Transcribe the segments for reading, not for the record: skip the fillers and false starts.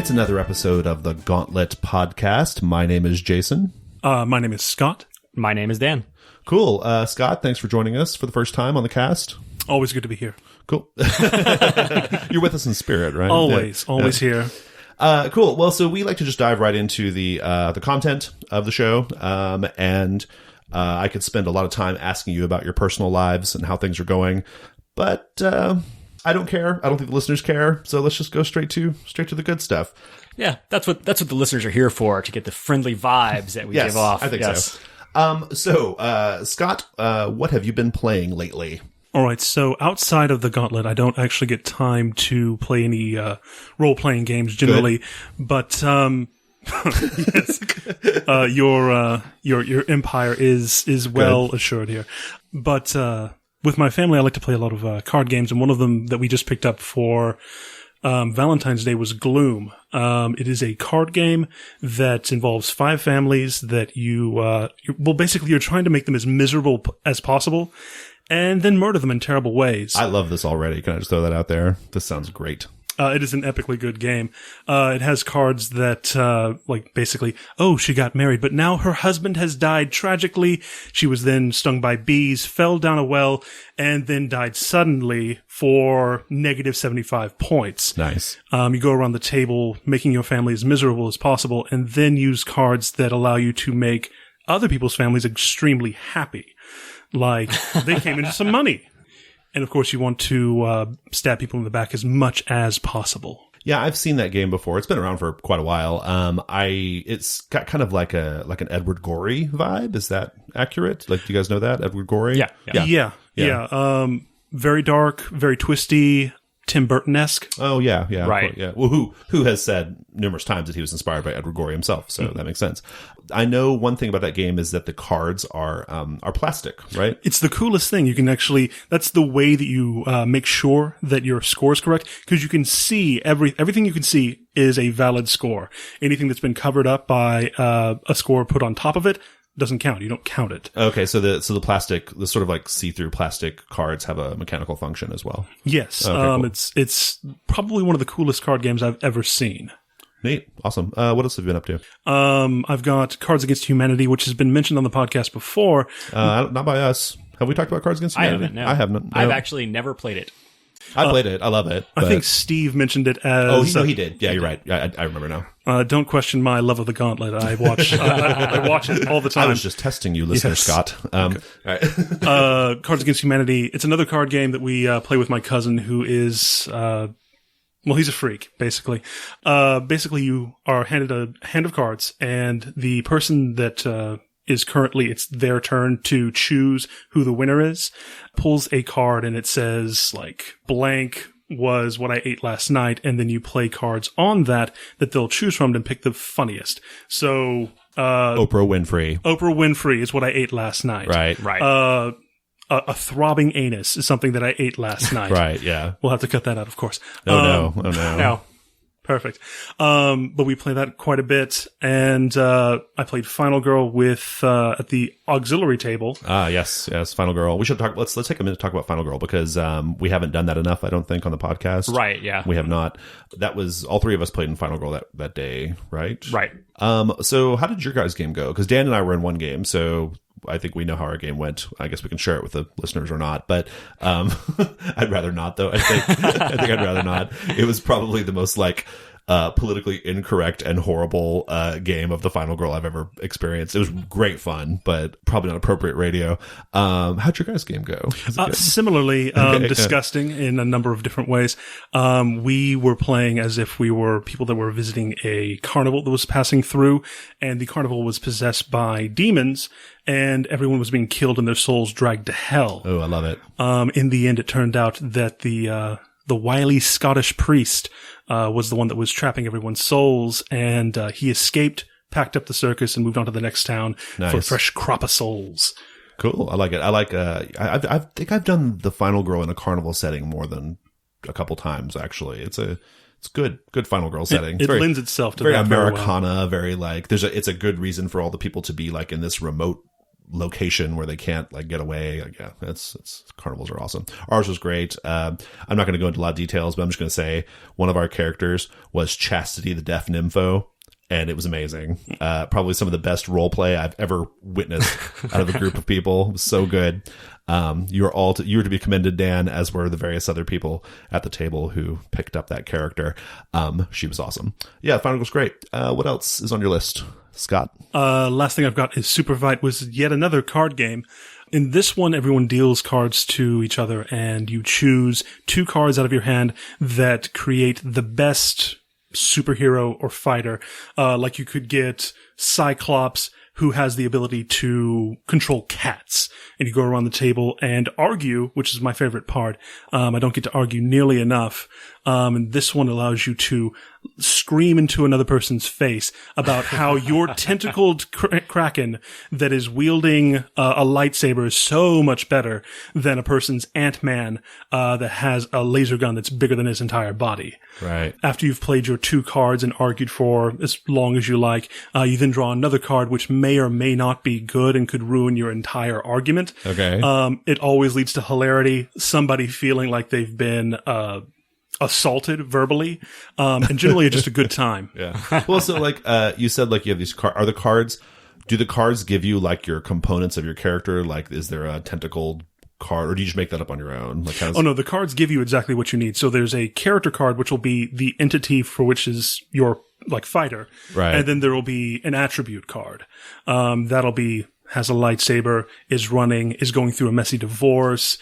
It's another episode of the Gauntlet Podcast. My name is Jason. My name is Scott. My name is Dan. Cool. Scott, thanks for joining us for the first time on the cast. Always good to be here. Cool. You're with us in spirit, right? Always here. Cool. Well, so we like to just dive right into the content of the show, and I could spend a lot of time asking you about your personal lives and how things are going, but I don't care. I don't think the listeners care. So let's just go straight to the good stuff. Yeah, that's what the listeners are here for, to get the friendly vibes that we give off. I think so. So, Scott, what have you been playing lately? All right, so outside of the Gauntlet, I don't actually get time to play any role-playing games generally, but yes, your empire is well assured here. But with my family, I like to play a lot of card games, and one of them that we just picked up for Valentine's Day was Gloom. It is a card game that involves 5 families that basically you're trying to make them as miserable as possible and then murder them in terrible ways. I love this already. Can I just throw that out there? This sounds great. It is an epically good game. It has cards that, basically, she got married, but now her husband has died tragically. She was then stung by bees, fell down a well, and then died suddenly for negative 75 points. Nice. You go around the table, making your family as miserable as possible, and then use cards that allow you to make other people's families extremely happy. Like, they came into some money. And, of course, you want to stab people in the back as much as possible. Yeah, I've seen that game before. It's been around for quite a while. It's got kind of like an Edward Gorey vibe. Is that accurate? Like, do you guys know that? Edward Gorey? Yeah. Very dark, very twisty, Tim Burton-esque. Oh, yeah. Right. Yeah. Well, who has said numerous times that he was inspired by Edward Gorey himself, so that makes sense. I know one thing about that game is that the cards are plastic, right? It's the coolest thing. You can actually, that's the way that you make sure that your score is correct, because you can see everything you can see is a valid score. Anything that's been covered up by a score put on top of it doesn't count. You don't count it. Okay, so the plastic, the sort of like see-through plastic cards have a mechanical function as well. Yes. Okay, cool. It's probably one of the coolest card games I've ever seen. Neat. Awesome. What else have you been up to? I've got Cards Against Humanity, which has been mentioned on the podcast before. Not by us. Have we talked about Cards Against Humanity? I haven't, no. I haven't. No. I've actually never played it. I played it. I love it. I think Steve mentioned it as... Oh, he did. Yeah, you're right. I remember now. Don't question my love of the Gauntlet. I watch I watch it all the time. I was just testing you, listener Scott. Okay. All right. Cards Against Humanity. It's another card game that we play with my cousin, who is... he's a freak, basically. Basically, you are handed a hand of cards, and the person that is currently, it's their turn to choose who the winner is, pulls a card, and it says, like, blank was what I ate last night, and then you play cards on that they'll choose from and pick the funniest. So... Oprah Winfrey is what I ate last night. Right. A throbbing anus is something that I ate last night. Right, yeah. We'll have to cut that out, of course. No. No. Perfect. But we play that quite a bit, and I played Final Girl with at the auxiliary table. Yes, Final Girl. We should talk. Let's take a minute to talk about Final Girl, because we haven't done that enough, I don't think, on the podcast. Right. Yeah. We have not. That was all 3 of us played in Final Girl that day, right? Right. So how did your guys' game go? Because Dan and I were in one game, so I think we know how our game went. I guess we can share it with the listeners or not, but I'd rather not, though. I think I'd rather not. It was probably the most politically incorrect and horrible game of the Final Girl I've ever experienced. It was great fun, but probably not appropriate radio. How'd your guys' game go? Similarly, disgusting in a number of different ways. We were playing as if we were people that were visiting a carnival that was passing through, and the carnival was possessed by demons, and everyone was being killed and their souls dragged to hell. Oh, I love it. In the end, it turned out that the wily Scottish priest was the one that was trapping everyone's souls, and he escaped, packed up the circus, and moved on to the next town for a fresh crop of souls. Cool. I like it. I think I've done the Final Girl in a carnival setting more than a couple times, actually. It's good Final Girl setting. It lends itself to very that Americana, very like it's a good reason for all the people to be like in this remote location where they can't like get away. Like, yeah, it's carnivals are awesome. Ours was great. I'm not going to go into a lot of details, but I'm just going to say one of our characters was Chastity, the deaf nympho. And it was amazing. Probably some of the best role play I've ever witnessed out of a group of people. It was so good. You were to be commended, Dan, as were the various other people at the table who picked up that character. She was awesome. Yeah, Final was great. What else is on your list, Scott? Last thing I've got is Superfight, was yet another card game. In this one, everyone deals cards to each other, and you choose 2 cards out of your hand that create the best superhero or fighter. Like you could get Cyclops, who has the ability to control cats, and you go around the table and argue, which is my favorite part. I don't get to argue nearly enough. And this one allows you to scream into another person's face about how your tentacled kraken that is wielding a lightsaber is so much better than a person's Ant-Man that has a laser gun that's bigger than his entire body. Right. After you've played your 2 cards and argued for as long as you like, you then draw another card which may or may not be good and could ruin your entire argument. Okay. It always leads to hilarity, somebody feeling like they've been assaulted verbally, and generally just a good time. Yeah. Well, so like you said, like you have these cards. Do the cards give you like your components of your character? Like, is there a tentacled card, or do you just make that up on your own? Like, Oh no, the cards give you exactly what you need. So there's a character card which will be the entity for which is your like fighter, right? And then there will be an attribute card. That'll be has a lightsaber, is running, is going through a messy divorce,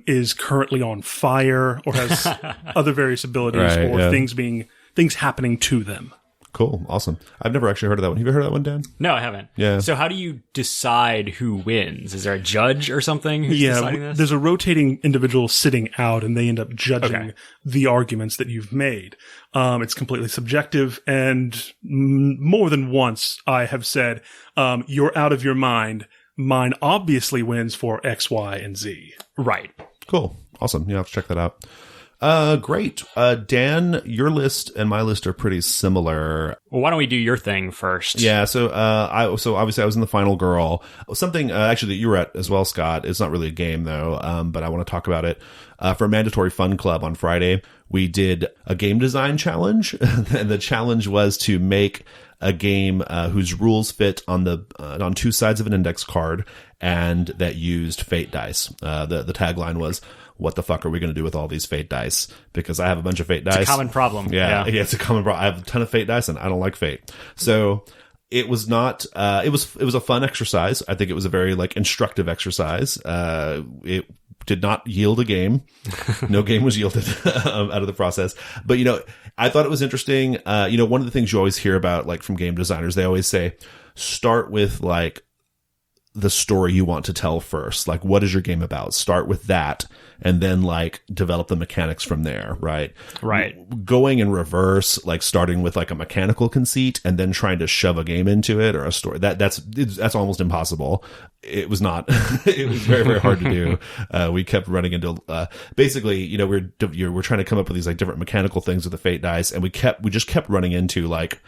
is currently on fire, or has other various abilities, right, or yeah. things happening to them. Cool. Awesome. I've never actually heard of that one. Have you heard of that one, Dan? No, I haven't. Yeah. So how do you decide who wins? Is there a judge or something who's deciding this? There's a rotating individual sitting out, and they end up judging the arguments that you've made. It's completely subjective, and more than once I have said, you're out of your mind. Mine obviously wins for X, Y, and Z. Right. Cool. Awesome. Yeah, I'll have to check that out. Great. Dan, your list and my list are pretty similar. Well, why don't we do your thing first? Yeah. So obviously I was in the Final Girl. Something, actually that you were at as well, Scott. It's not really a game though. But I want to talk about it. For Mandatory Fun Club on Friday, we did a game design challenge. And the challenge was to make a game, whose rules fit on 2 sides of an index card and that used fate dice. The tagline was, what the fuck are we going to do with all these fate dice? Because I have a bunch of fate dice. It's a common problem. Yeah, it's a common problem. I have a ton of fate dice and I don't like fate. So it was not, it was a fun exercise. I think it was a very like instructive exercise. It did not yield a game. No game was yielded out of the process. But, I thought it was interesting. One of the things you always hear about, like from game designers, they always say, start with like the story you want to tell first. Like, what is your game about? Start with that, and then like develop the mechanics from there, right? Right. Going in reverse, like starting with like a mechanical conceit and then trying to shove a game into it or a story. That's almost impossible. It was not. It was very, very hard to do. We kept running into, basically, we're trying to come up with these like different mechanical things with the fate dice, and we just kept running into like,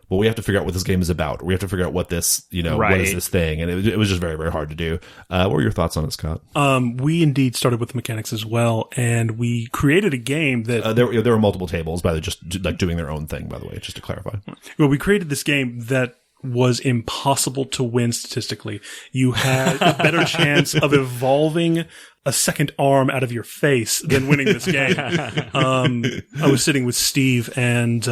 well, we have to figure out what this game is about. We have to figure out what this, what is this thing? And it was just very, very hard to do. What were your thoughts on it, Scott? We indeed started with the mechanics as well, and we created a game that... there were multiple tables, by the way, just like doing their own thing, by the way, just to clarify. Well, we created this game that was impossible to win statistically. You had a better chance of evolving a second arm out of your face than winning this game. I was sitting with Steve and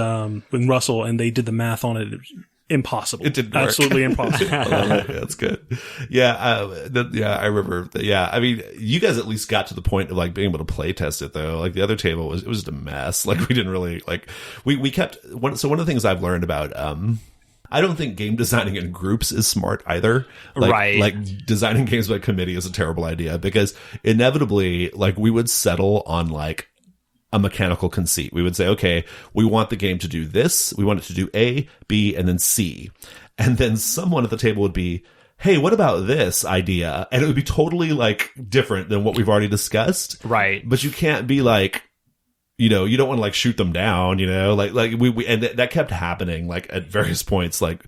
with Russell, and they did the math on it. It was impossible. It didn't work. Absolutely impossible. Yeah, that's good. Yeah, I remember. I mean, you guys at least got to the point of like being able to play test it though. Like the other table it was just a mess. Like we didn't really like. We kept one. So one of the things I've learned about I don't think game designing in groups is smart either. Right. Like designing games by committee is a terrible idea because inevitably, like we would settle on like a mechanical conceit. We would say, okay, we want the game to do this. We want it to do A, B, and then C. And then someone at the table would be, hey, what about this idea? And it would be totally like different than what we've already discussed. Right. But you can't be like, you know, you don't want to like shoot them down, you know, like we and that kept happening like at various points, like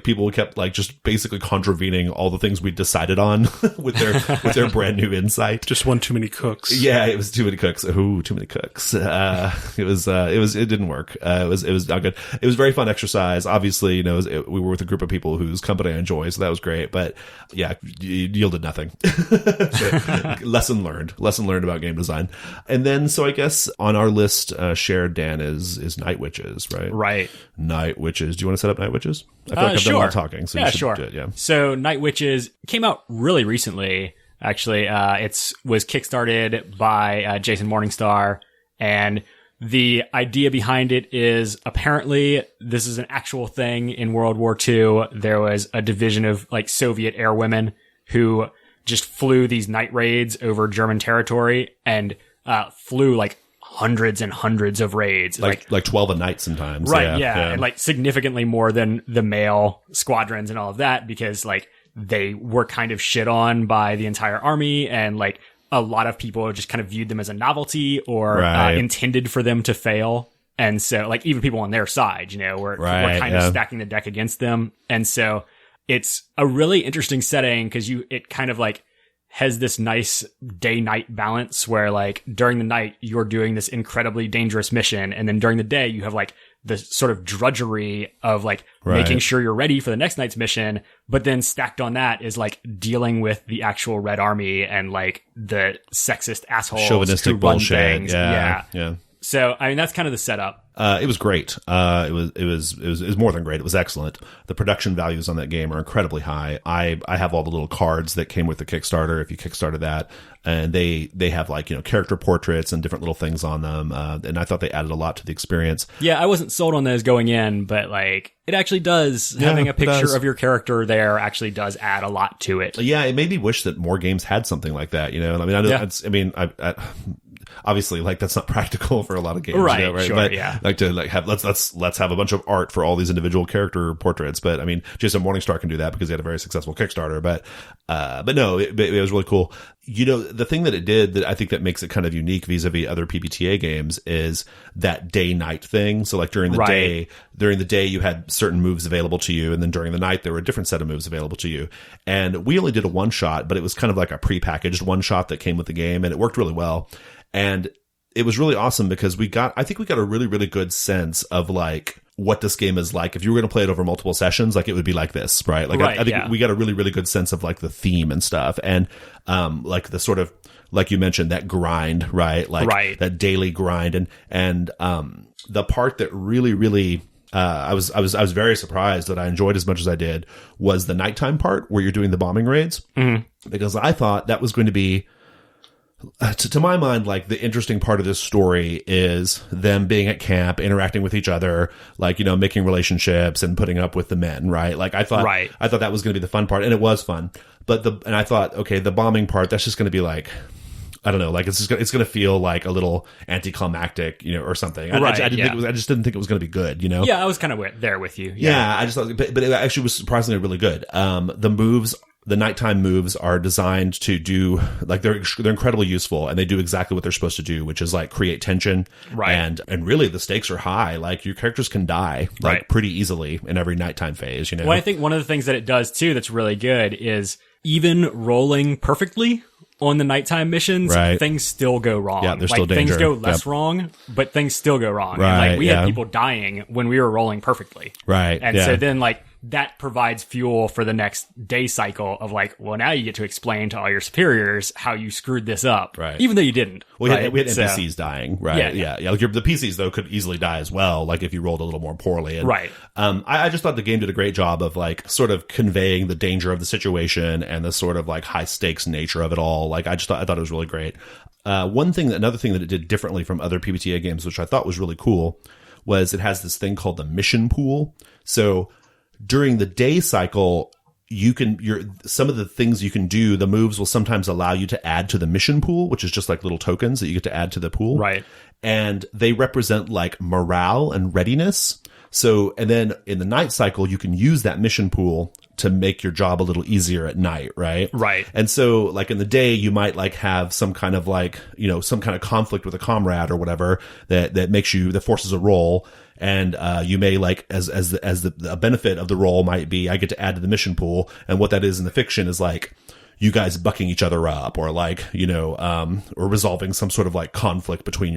people kept like just basically contravening all the things we decided on with their brand new insight. Just one too many cooks. Yeah, it was too many cooks. Ooh, too many cooks. It didn't work. It was not good. It was very fun exercise. Obviously, you know, we were with a group of people whose company I enjoy, so that was great. But yeah, it yielded nothing. Lesson learned about game design. And then, so I guess on our list, shared, Dan, is Night Witches, right? Right. Night Witches. Do you want to set up Night Witches? I feel like I've done a lot of talking, so you should do it. Yeah. So Night Witches came out really recently. Actually, was kickstarted by Jason Morningstar, and the idea behind it is apparently this is an actual thing in World War II. There was a division of like Soviet airwomen who just flew these night raids over German territory and flew like hundreds and hundreds of raids. Like 12 a night sometimes. Right, yeah. And like significantly more than the male squadrons and all of that, because like they were kind of shit on by the entire army, and like a lot of people just kind of viewed them as a novelty or intended for them to fail. And so like even people on their side, you know, were kind of stacking the deck against them. And so it's a really interesting setting because it kind of like has this nice day-night balance where like during the night you're doing this incredibly dangerous mission, and then during the day you have like the sort of drudgery of like making sure you're ready for the next night's mission. But then stacked on that is like dealing with the actual Red Army and like the sexist assholes, chauvinistic who run bullshit. Things. Yeah. So I mean that's kind of the setup. It was great. It was more than great. It was excellent. The production values on that game are incredibly high. I have all the little cards that came with the Kickstarter, if you Kickstarted that, and they have like, you know, character portraits and different little things on them. And I thought they added a lot to the experience. Yeah, I wasn't sold on those going in, but like it actually does. Having a picture of your character there actually does add a lot to it. Yeah, it made me wish that more games had something like that, you know. And I mean, I obviously, like that's not practical for a lot of games, right? You know, right? Sure, but yeah. Like to like have let's have a bunch of art for all these individual character portraits. But I mean, Jason Morningstar can do that because he had a very successful Kickstarter. But no, it was really cool. You know, the thing that it did that I think that makes it kind of unique vis-a-vis other PBTA games is that day-night thing. So like during the day you had certain moves available to you, and then during the night there were a different set of moves available to you. And we only did a one-shot, but it was kind of like a pre-packaged one-shot that came with the game, and it worked really well. And it was really awesome because I think we got a really, really good sense of like what this game is like. If you were going to play it over multiple sessions, like it would be like this, right? Like I think we got a really, really good sense of like the theme and stuff. And, like the sort of, like you mentioned, that grind, right? Like that daily grind. And, the part that really, really, I was very surprised that I enjoyed as much as I did was the nighttime part where you're doing the bombing raids, because I thought that was going to be, to my mind, like the interesting part of this story is them being at camp, interacting with each other, like, you know, making relationships and putting up with the men, right? Like I thought that was going to be the fun part, and it was fun. But I thought, okay, the bombing part, that's just going to be like, I don't know, like it's going to feel like a little anticlimactic, you know, or something. I just didn't think it was going to be good, you know? Yeah, I was kind of there with you. Yeah, I just thought, but it actually was surprisingly really good. The nighttime moves are designed to do, like, they're incredibly useful, and they do exactly what they're supposed to do, which is like create tension. Right. And really the stakes are high. Like your characters can die like pretty easily in every nighttime phase, you know? Well, I think one of the things that it does too that's really good is even rolling perfectly on the nighttime missions, things still go wrong. Yeah, there's still danger. Things go less wrong, but things still go wrong. Right, and like we had people dying when we were rolling perfectly. Right. And so then like that provides fuel for the next day cycle of like, well, now you get to explain to all your superiors how you screwed this up. Right. Even though you didn't. Well, we had NPCs dying, right? Yeah. Like the PCs though could easily die as well, like if you rolled a little more poorly. And, I just thought the game did a great job of like sort of conveying the danger of the situation and the sort of like high stakes nature of it all. Like I thought it was really great. Another thing that it did differently from other PBTA games, which I thought was really cool, was it has this thing called the mission pool. So during the day cycle, some of the things you can do, the moves will sometimes allow you to add to the mission pool, which is just like little tokens that you get to add to the pool. Right. And they represent like morale and readiness. So, and then in the night cycle, you can use that mission pool to make your job a little easier at night, right? Right. And so, like, in the day, you might, like, have some kind of, like, you know, some kind of conflict with a comrade or whatever that makes you, that forces a roll. And, you may, like, as the benefit of the roll might be, I get to add to the mission pool. And what that is in the fiction is, like, you guys bucking each other up, or, like, you know, or resolving some sort of, like, conflict between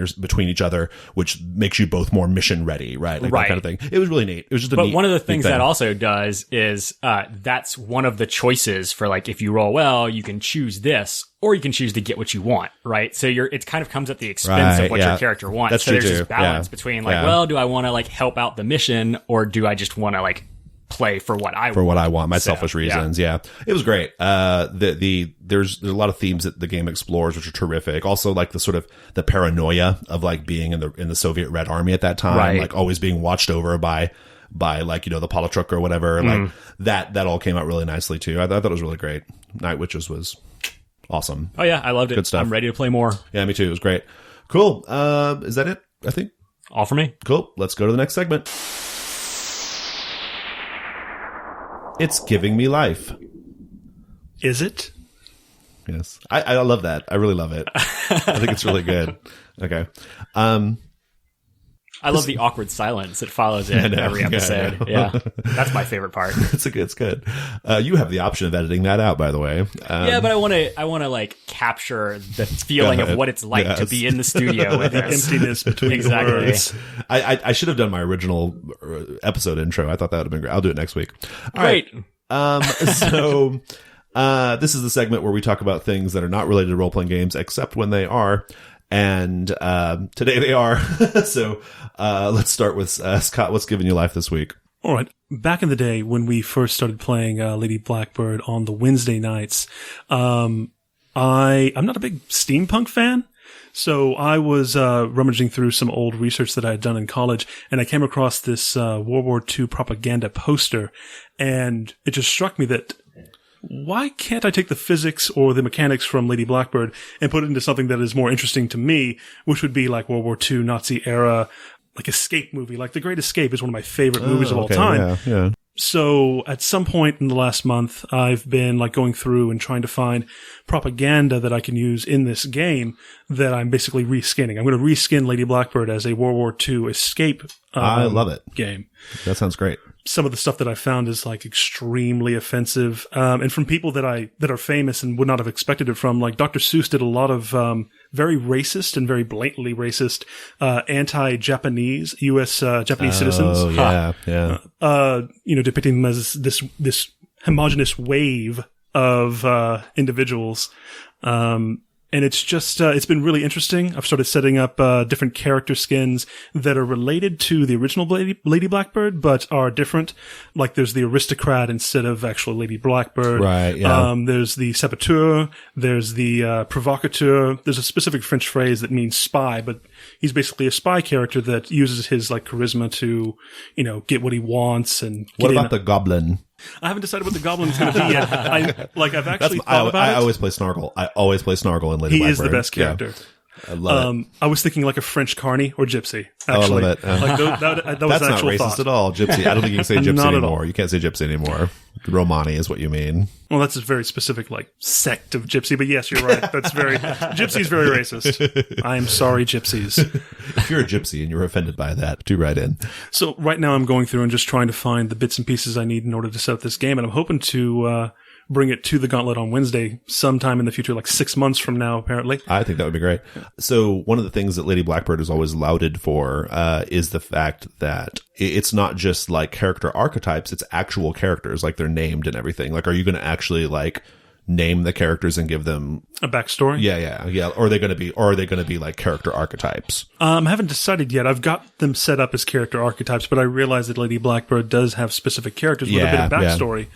each other, which makes you both more mission ready, right? Like, that kind of thing. It was really neat. It was just a neat, one of the things thing. that also does is, that's one of the choices for, like, if you roll well, you can choose this, or you can choose to get what you want, right? So it kind of comes at the expense of what your character wants. That's so true there's too. this balance between, like, well, do I want to, like, help out the mission, or do I just want to, like, play for what I want. My selfish reasons. Yeah. It was great. There's a lot of themes that the game explores, which are terrific. Also, like, the sort of the paranoia of, like, being in the Soviet Red Army at that time, like, always being watched over by, like, you know, the Politruk or whatever. Like, that all came out really nicely too. I thought it was really great. Night Witches was awesome. Oh yeah, I loved it. Good stuff. I'm ready to play more. Yeah, me too. It was great. Cool. Is that it? I think. All for me. Cool. Let's go to the next segment. It's Giving Me Life. Is it? Yes. I love that. I really love it. I think it's really good. Okay. I love the awkward silence that follows it every episode. Yeah. That's my favorite part. It's good. You have the option of editing that out, by the way. Yeah, but I want to like capture the feeling of what it's like to be in the studio with the emptiness between the words. I should have done my original episode intro. I thought that would have been great. I'll do it next week. All Great. Right. So this is the segment where we talk about things that are not related to role-playing games, except when they are. And today they are. So let's start with Scott. What's giving you life this week? All right. Back in the day when we first started playing Lady Blackbird on the Wednesday nights, I'm not a big steampunk fan. So I was rummaging through some old research that I had done in college, and I came across this World War II propaganda poster, and it just struck me that why can't I take the physics or the mechanics from Lady Blackbird and put it into something that is more interesting to me, which would be like World War II, Nazi era, like escape movie. Like The Great Escape is one of my favorite movies of all time. Yeah. So at some point in the last month, I've been like going through and trying to find propaganda that I can use in this game that I'm basically reskinning. I'm going to reskin Lady Blackbird as a World War II escape I love it. game. That sounds great. Some of the stuff that I found is like extremely offensive, and from people that are famous and would not have expected it from. Like Dr. Seuss did a lot of very racist and very blatantly racist anti-Japanese U.S. Japanese citizens. Oh yeah. Depicting them as this homogenous wave of individuals. And it's just, it's been really interesting. I've started setting up different character skins that are related to the original Lady Blackbird, but are different. Like there's the aristocrat instead of actual Lady Blackbird. Right, yeah. There's the saboteur. There's the provocateur. There's a specific French phrase that means spy, but he's basically a spy character that uses his like charisma to, get what he wants and get What about the goblin? I haven't decided what the goblin's going to be yet. I've actually thought about it. I always play Snargle. In Lady Blackbird. He is the best character. Yeah. I love it. I was thinking like a French carny or gypsy. Actually, I love it. That was That's an not actual racist thought. at all. Gypsy. I don't think you can say gypsy Not at anymore. all. You can't say gypsy anymore. Romani is what you mean. Well, that's a very specific like sect of gypsy. But yes, you're right. That's gypsy's very racist. I am sorry, gypsies. If you're a gypsy and you're offended by that, do write in. So right now I'm going through and just trying to find the bits and pieces I need in order to set up this game, and I'm hoping to bring it to the Gauntlet on Wednesday sometime in the future, like 6 months from now, apparently. I think that would be great. So one of the things that Lady Blackbird is always lauded for is the fact that it's not just like character archetypes, it's actual characters, like they're named and everything. Like, are you going to actually like name the characters and give them A backstory? Yeah. Or are they going to be like character archetypes? I haven't decided yet. I've got them set up as character archetypes, but I realize that Lady Blackbird does have specific characters with a bit of backstory.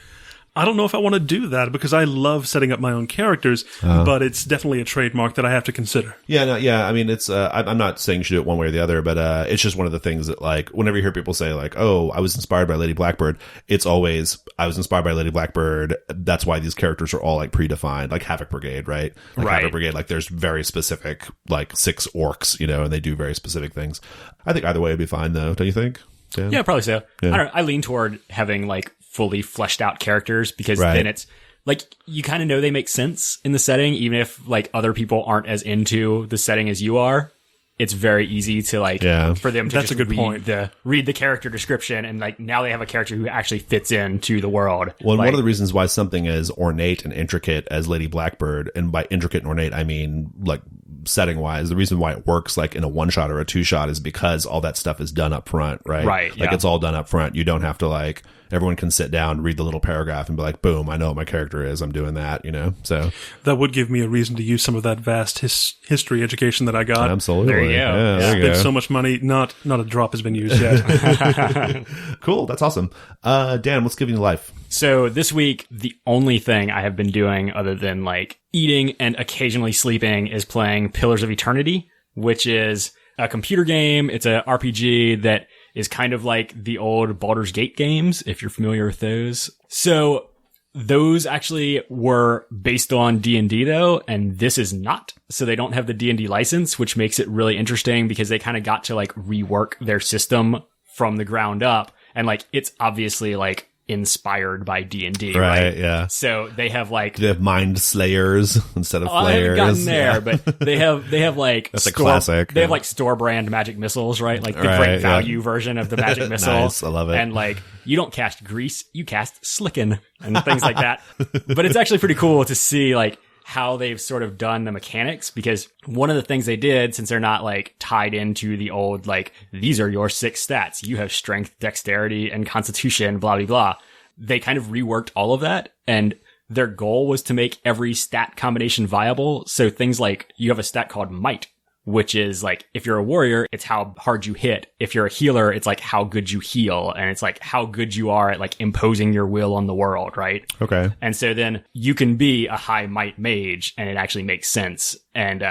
I don't know if I want to do that because I love setting up my own characters, but it's definitely a trademark that I have to consider. I mean, it's, I'm not saying you should do it one way or the other, but, it's just one of the things that like, whenever you hear people say like, oh, I was inspired by Lady Blackbird, it's always, I was inspired by Lady Blackbird. That's why these characters are all like predefined, like Havoc Brigade, right? Like Right. Havoc Brigade, like there's very specific, like 6 orcs, and they do very specific things. I think either way would be fine though, don't you think? Dan? Yeah, probably so. Yeah. I don't know. I lean toward having like fully fleshed out characters because Right. then it's like you kind of know they make sense in the setting, even if like other people aren't as into the setting as you are. It's very easy to like for them to That's just a good point. read the character description and like now they have a character who actually fits into the world. Well, and like, one of the reasons why something as ornate and intricate as Lady Blackbird, and by intricate and ornate, I mean like setting wise, the reason why it works like in a one shot or a two shot is because all that stuff is done up front, right? Right, Like yeah. it's all done up front. You don't have to like, everyone can sit down, read the little paragraph and be like, boom, I know what my character is. I'm doing that, you know? So That would give me a reason to use some of that vast history education that I got. absolutely. There you go. Yeah, Yeah. there you Spent go. so much money, not a drop has been used yet. Cool. That's awesome. Dan, what's giving you life? So this week, the only thing I have been doing other than like eating and occasionally sleeping is playing Pillars of Eternity, which is a computer game. It's a RPG that is kind of like the old Baldur's Gate games, if you're familiar with those. So those actually were based on D&D though, and this is not. So they don't have the D&D license, which makes it really interesting because they kind of got to like rework their system from the ground up. And like, it's obviously like inspired by D&D, right? Yeah. So they have like They have mind slayers instead of I haven't flayers. gotten there, Yeah. but they have like That's a classic, They have yeah. like store brand magic missiles, right? Like the Right, great yeah. value version of the magic missile. Nice, I love it. And like you don't cast grease, you cast slicken and things like that. But it's actually pretty cool to see like how they've sort of done the mechanics, because one of the things they did, since they're not like tied into the old, like, these are your 6 stats, you have strength, dexterity, and constitution, blah, blah, blah. They kind of reworked all of that, and their goal was to make every stat combination viable. So things like, you have a stat called might, which is like, if you're a warrior, it's how hard you hit. If you're a healer, it's like how good you heal. And it's like how good you are at like imposing your will on the world, right? Okay. And so then you can be a high might mage and it actually makes sense. And,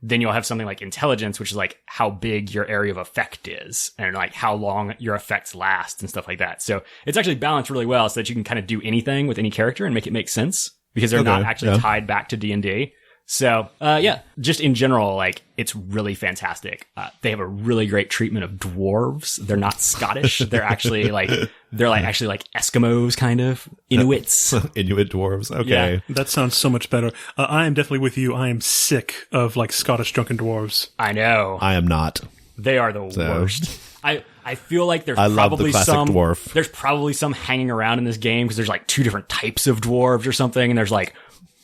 then you'll have something like intelligence, which is like how big your area of effect is and like how long your effects last and stuff like that. So it's actually balanced really well so that you can kind of do anything with any character and make it make sense because they're not actually tied back to D&D. So, yeah, just in general, like, it's really fantastic. They have a really great treatment of dwarves. They're not Scottish. They're actually like Eskimos, kind of. Inuits. Inuit dwarves. Okay. Yeah. That sounds so much better. I am definitely with you. I am sick of like Scottish drunken dwarves. I know. I am not. They are the worst. I feel like there's I love the probably classic some dwarf. There's probably some hanging around in this game because there's like 2 different types of dwarves or something, and there's like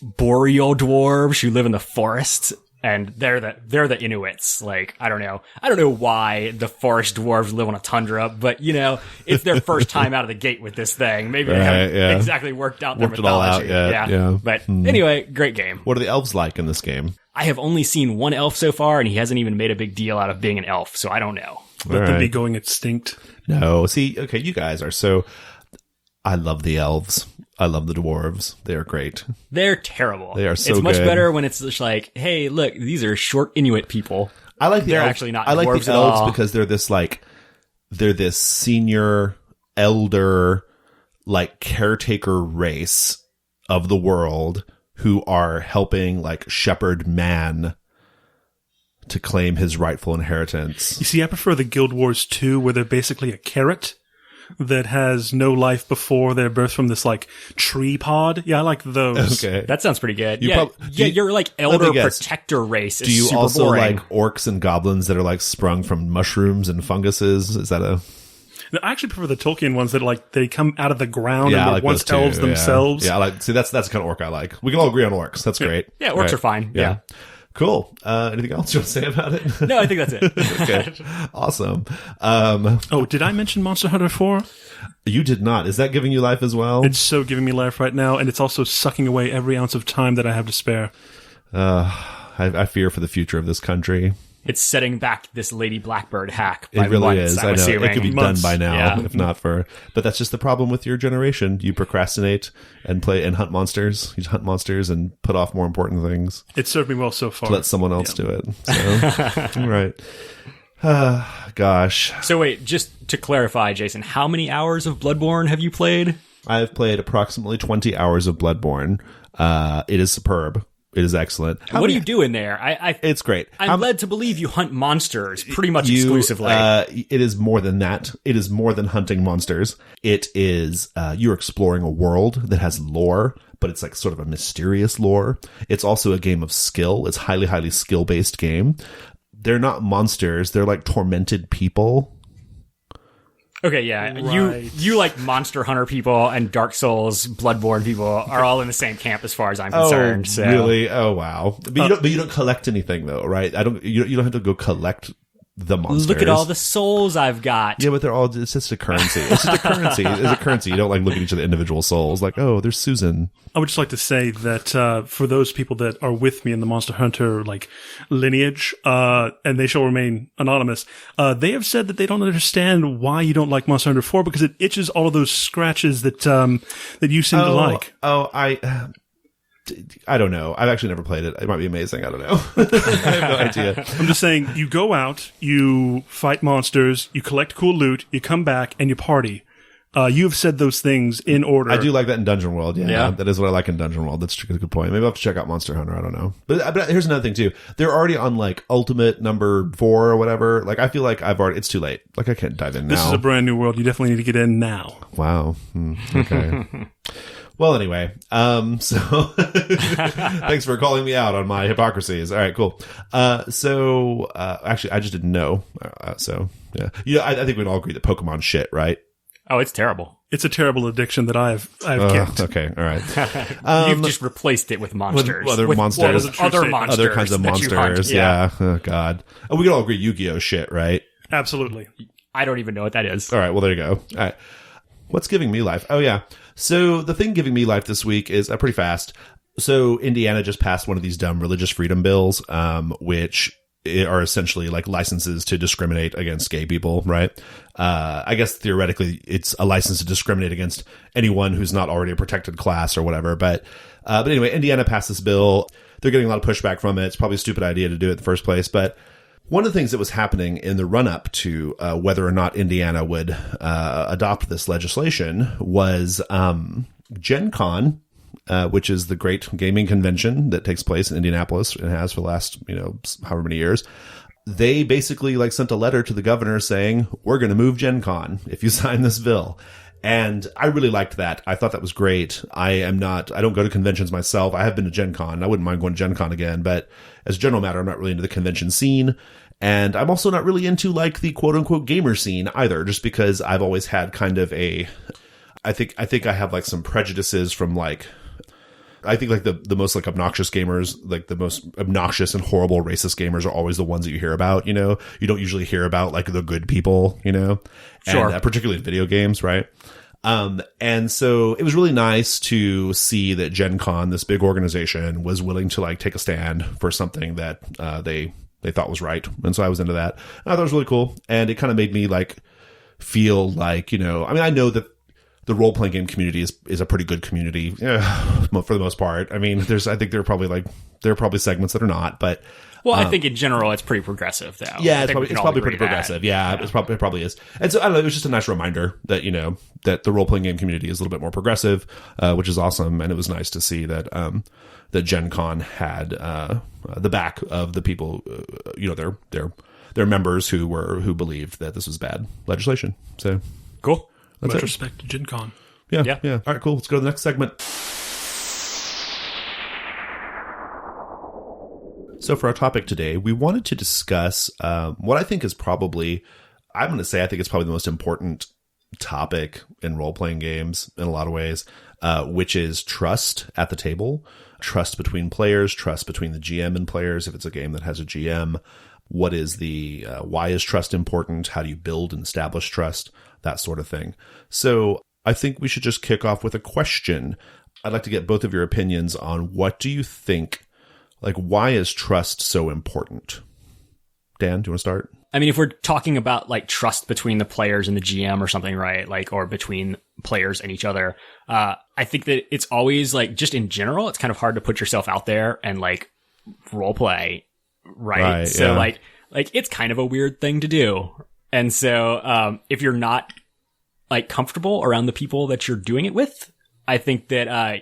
boreal dwarves who live in the forest, and they're the Inuits. Like, I don't know why the forest dwarves live on a tundra, but you know, it's their first time out of the gate with this thing. Maybe they haven't exactly worked out their Worked it all out mythology. yet, yeah. But anyway, great game. What are the elves like in this game? I have only seen one elf so far, and he hasn't even made a big deal out of being an elf, so I don't know. Let them be right. going extinct. No. See, okay, you guys are so... I love the elves. I love the dwarves. They are great. They're terrible. They are so It's much good. better when it's just like, hey, look, these are short Inuit people. I like the They're elves. actually not I like dwarves the at elves all. because they're this senior elder, like caretaker race of the world who are helping like shepherd man to claim his rightful inheritance. You see, I prefer the Guild Wars 2, where they're basically a carrot that has no life before their birth from this like tree pod. Yeah, I like those. Okay. That sounds pretty good. You Yeah, prob- do you- you're like let me elder guess. protector race. Do you super also boring. like orcs and goblins that are like sprung from mushrooms and funguses? Is that a... No, I actually prefer the Tolkien ones that like they come out of the ground Yeah, and I they're like once those too. elves Yeah. themselves. Yeah, I like. See, that's the kind of orc I like. We can all agree on orcs. That's great. Yeah, orcs Right. are fine. Yeah. Cool. Anything else you want to say about it? No, I think that's it. Okay. Awesome. Oh, did I mention Monster Hunter 4? You did not. Is that giving you life as well? It's so giving me life right now, and it's also sucking away every ounce of time that I have to spare. I fear for the future of this country. It's setting back this Lady Blackbird hack. It By really months, is. I'm I know. assuming. It could be Months. done by now, Yeah. if not for... But that's just the problem with your generation. You procrastinate and play and hunt monsters. You hunt monsters and put off more important things. It served me well so far. Let someone else do it. So, all right. Gosh. So wait, just to clarify, Jason, how many hours of Bloodborne have you played? I've played approximately 20 hours of Bloodborne. It is superb. It is excellent. What do you do in there? It's great. I'm led to believe you hunt monsters pretty much exclusively. It is more than that. It is more than hunting monsters. It is, you're exploring a world that has lore, but it's like sort of a mysterious lore. It's also a game of skill. It's highly, highly skill-based game. They're not monsters. They're like tormented people. Okay, yeah. Right. You like Monster Hunter people and Dark Souls, Bloodborne people are all in the same camp as far as I'm concerned. So. Really? Oh, wow. But you don't collect anything though, right? You don't have to go collect the monsters. Look at all the souls I've got. Yeah, but it's just a currency. It's just a currency. It's a currency. You don't like look at each of the individual souls. Like, oh, there's Susan. I would just like to say that for those people that are with me in the Monster Hunter like lineage, and they shall remain anonymous, they have said that they don't understand why you don't like Monster Hunter 4 because it itches all of those scratches that that you seem to like. I don't know. I've actually never played it. It might be amazing. I don't know. I have no idea. I'm just saying, you go out, you fight monsters, you collect cool loot, you come back, and you party. You have said those things in order. I do like that in Dungeon World. Yeah. That is what I like in Dungeon World. That's a good point. Maybe I'll have to check out Monster Hunter. I don't know. But here's another thing too. They're already on like Ultimate number 4 or whatever. Like I feel like it's too late. Like I can't dive in now. This is a brand new world. You definitely need to get in now. Wow. Okay. Well, anyway, so thanks for calling me out on my hypocrisies. All right, cool. Actually, I just didn't know. So yeah, I think we'd all agree that Pokemon's shit, right? Oh, it's terrible. It's a terrible addiction that I've kicked. Okay, all right. You've just replaced it with monsters. With other monsters. Other monsters. Other kinds of monsters. Yeah. Oh, God. Oh, we can all agree Yu-Gi-Oh shit, right? Absolutely. I don't even know what that is. All right, well, there you go. All right. What's giving me life? Oh, yeah. So the thing giving me life this week is pretty fast. So Indiana just passed one of these dumb religious freedom bills, which are essentially like licenses to discriminate against gay people, right? I guess theoretically it's a license to discriminate against anyone who's not already a protected class or whatever. But anyway, Indiana passed this bill. They're getting a lot of pushback from it. It's probably a stupid idea to do it in the first place. But one of the things that was happening in the run-up to whether or not Indiana would adopt this legislation was Gen Con, which is the great gaming convention that takes place in Indianapolis and has for the last, however many years. They basically sent a letter to the governor saying, we're going to move Gen Con if you sign this bill. And I really liked that. I thought that was great. I don't go to conventions myself. I have been to Gen Con. I wouldn't mind going to Gen Con again, but as a general matter, I'm not really into the convention scene. And I'm also not really into the quote unquote gamer scene either, just because I've always had kind of I think I have some prejudices from I think the most obnoxious gamers, the most obnoxious and horrible racist gamers are always the ones that you hear about, you don't usually hear about the good people, Sure. And particularly in video games, right? And so it was really nice to see that Gen Con, this big organization, was willing to take a stand for something that, they thought was right. And so I was into that. And I thought it was really cool. And it kind of made me feel I know that the role-playing game community is a pretty good community for the most part. I mean, I think there are probably segments that are not, but well, I think in general it's pretty progressive, though. Yeah, it's probably pretty progressive. Yeah, it probably is. And so I don't know. It was just a nice reminder that that the role-playing game community is a little bit more progressive, which is awesome. And it was nice to see that that Gen Con had the back of the people, their members who believed that this was bad legislation. So cool. Much respect to Gen Con. Yeah. All right, cool. Let's go to the next segment. So for our topic today, we wanted to discuss what I think is probably, I think it's probably the most important topic in role-playing games in a lot of ways, which is trust at the table, trust between players, trust between the GM and players if it's a game that has a GM. What is why is trust important? How do you build and establish trust? That sort of thing. So I think we should just kick off with a question. I'd like to get both of your opinions on what do you think, why is trust so important? Dan, do you want to start? I mean, if we're talking about trust between the players and the GM or something, right? Or between players and each other, I think that it's always just in general, it's kind of hard to put yourself out there and role play. Right. So yeah. It's kind of a weird thing to do. And so, if you're not comfortable around the people that you're doing it with, I think that,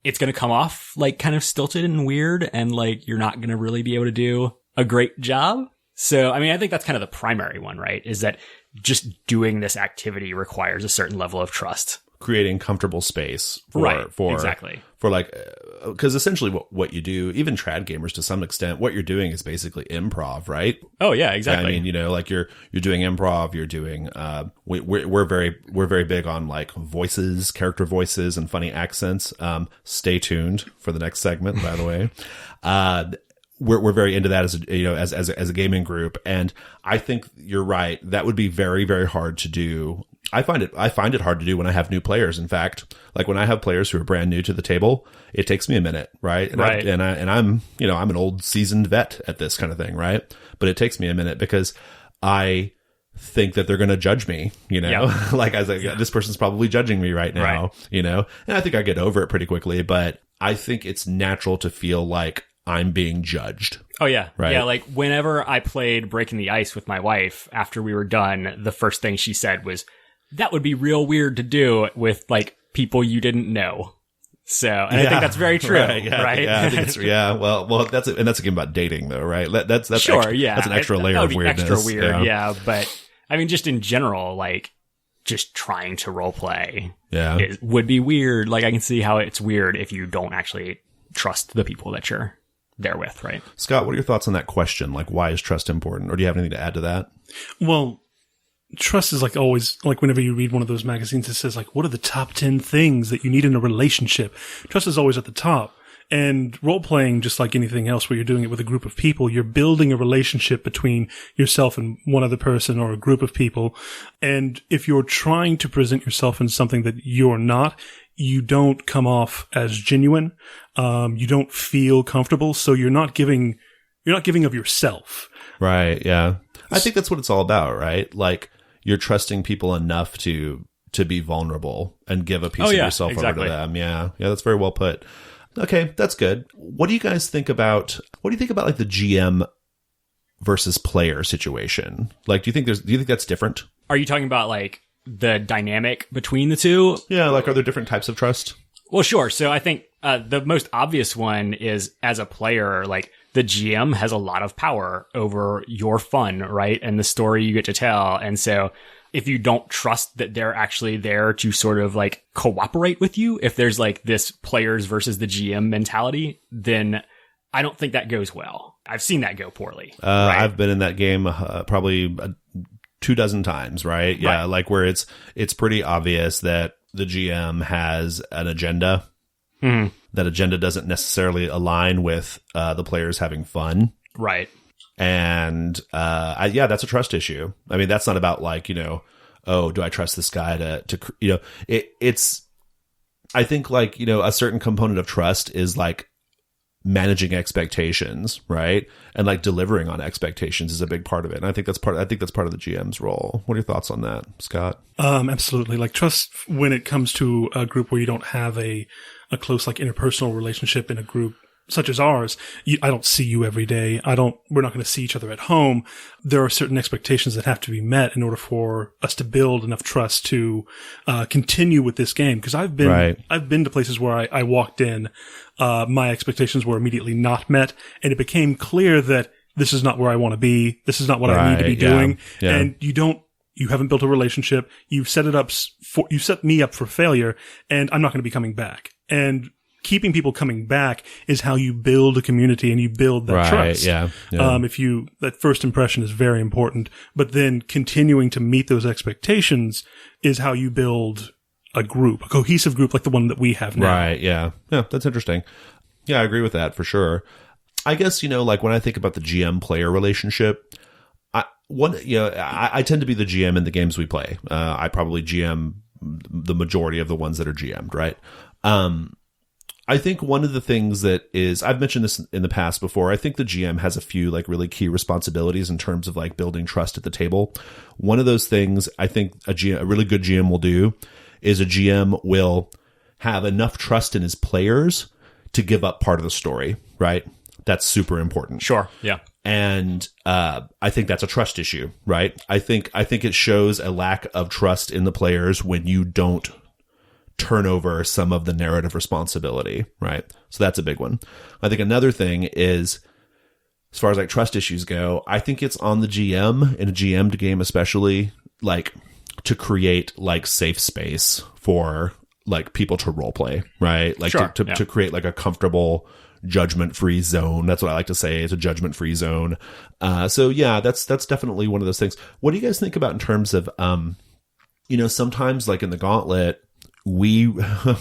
it's going to come off like kind of stilted and weird, and like you're not going to really be able to do a great job. So, I mean, I think that's kind of the primary one, right? Is that just doing this activity requires a certain level of trust. Creating comfortable space exactly. For like, because essentially what you do, even trad gamers to some extent, what you're doing is basically improv, right? Oh yeah, exactly. I mean, you know, like you're doing improv, you're doing, we're very big on like voices, character voices and funny accents. Stay tuned for the next segment, by the way. We're very into that as a gaming group. And I think you're right. That would be very, very hard to do. I find it hard to do when I have new players. In fact, like when I have players who are brand new to the table, it takes me a minute, right? And right. I'm an old seasoned vet at this kind of thing, right? But it takes me a minute because I think that they're going to judge me, you know, yeah. like this person's probably judging me right now, right. you know, and I think I get over it pretty quickly, but I think it's natural to feel like I'm being judged. Oh, yeah. Right. Yeah, like whenever I played Breaking the Ice with my wife, after we were done, the first thing she said was, that would be real weird to do with like people you didn't know. So, and I think that's very true, right? Yeah, I think it's, well, that's a game about dating though, right? That's sure, extra, yeah. That's an extra layer of weirdness. Extra weird, yeah. But I mean, just in general, like just trying to role play would be weird. Like I can see how it's weird if you don't actually trust the people that you're there with, right? Scott, what are your thoughts on that question? Like, why is trust important? Or do you have anything to add to that? Well, trust is like always, like whenever you read one of those magazines, it says like, what are the top 10 things that you need in a relationship? Trust is always at the top. And role playing, just like anything else where you're doing it with a group of people, you're building a relationship between yourself and one other person or a group of people. And if you're trying to present yourself in something that you're not, you don't come off as genuine. You don't feel comfortable. So you're not giving of yourself. Right. Yeah. I think that's what it's all about, right? Like you're trusting people enough to be vulnerable and give a piece of yourself over to them. Yeah. Yeah. That's very well put. Okay. That's good. What do you guys think about like the GM versus player situation? Like, do you think that's different? Are you talking about like the dynamic between the two? Yeah. Like, are there different types of trust? Well, sure. So I think the most obvious one is as a player, like the GM has a lot of power over your fun, right? And the story you get to tell. And so if you don't trust that they're actually there to sort of like cooperate with you, if there's like this players versus the GM mentality, then I don't think that goes well. I've seen that go poorly. Right? I've been in that game probably 24 times, right? Yeah. Right. Like where it's pretty obvious that the GM has an agenda. Mm. That agenda doesn't necessarily align with the players having fun. Right. And that's a trust issue. I mean, that's not about like, you know, oh, do I trust this guy to you know, it's, I think like, you know, a certain component of trust is like managing expectations, right? And like delivering on expectations is a big part of it. And I think that's part of the GM's role. What are your thoughts on that, Scott? Absolutely. Like trust when it comes to a group where you don't have a close like interpersonal relationship in a group such as ours. I don't see you every day. We're not going to see each other at home. There are certain expectations that have to be met in order for us to build enough trust to continue with this game. Because I've been to places where I walked in, my expectations were immediately not met, and it became clear that this is not where I want to be. This is not what I need to be doing. Yeah. And you haven't built a relationship. You've set me up for failure, and I'm not going to be coming back. And keeping people coming back is how you build a community and you build that trust. Yeah. That first impression is very important, but then continuing to meet those expectations is how you build a group, a cohesive group like the one that we have now. Right. Yeah. Yeah. That's interesting. Yeah. I agree with that for sure. I guess, you know, like when I think about the GM player relationship, I tend to be the GM in the games we play. I probably GM the majority of the ones that are GM'd, right? I think one of the things that is, I've mentioned this in the past before, I think the GM has a few like really key responsibilities in terms of like building trust at the table. One of those things I think a really good GM will do is a GM will have enough trust in his players to give up part of the story, right? That's super important. Sure. Yeah. And I think that's a trust issue, right? I think it shows a lack of trust in the players when you don't turn over some of the narrative responsibility, right? So that's a big one. I think another thing is, as far as like trust issues go, I think it's on the GM in a GM'd game, especially like to create like safe space for like people to role play, right? Like to create like a comfortable judgment-free zone. That's what I like to say. It's a judgment-free zone. So yeah, that's definitely one of those things. What do you guys think about in terms of, sometimes like in the Gauntlet, we run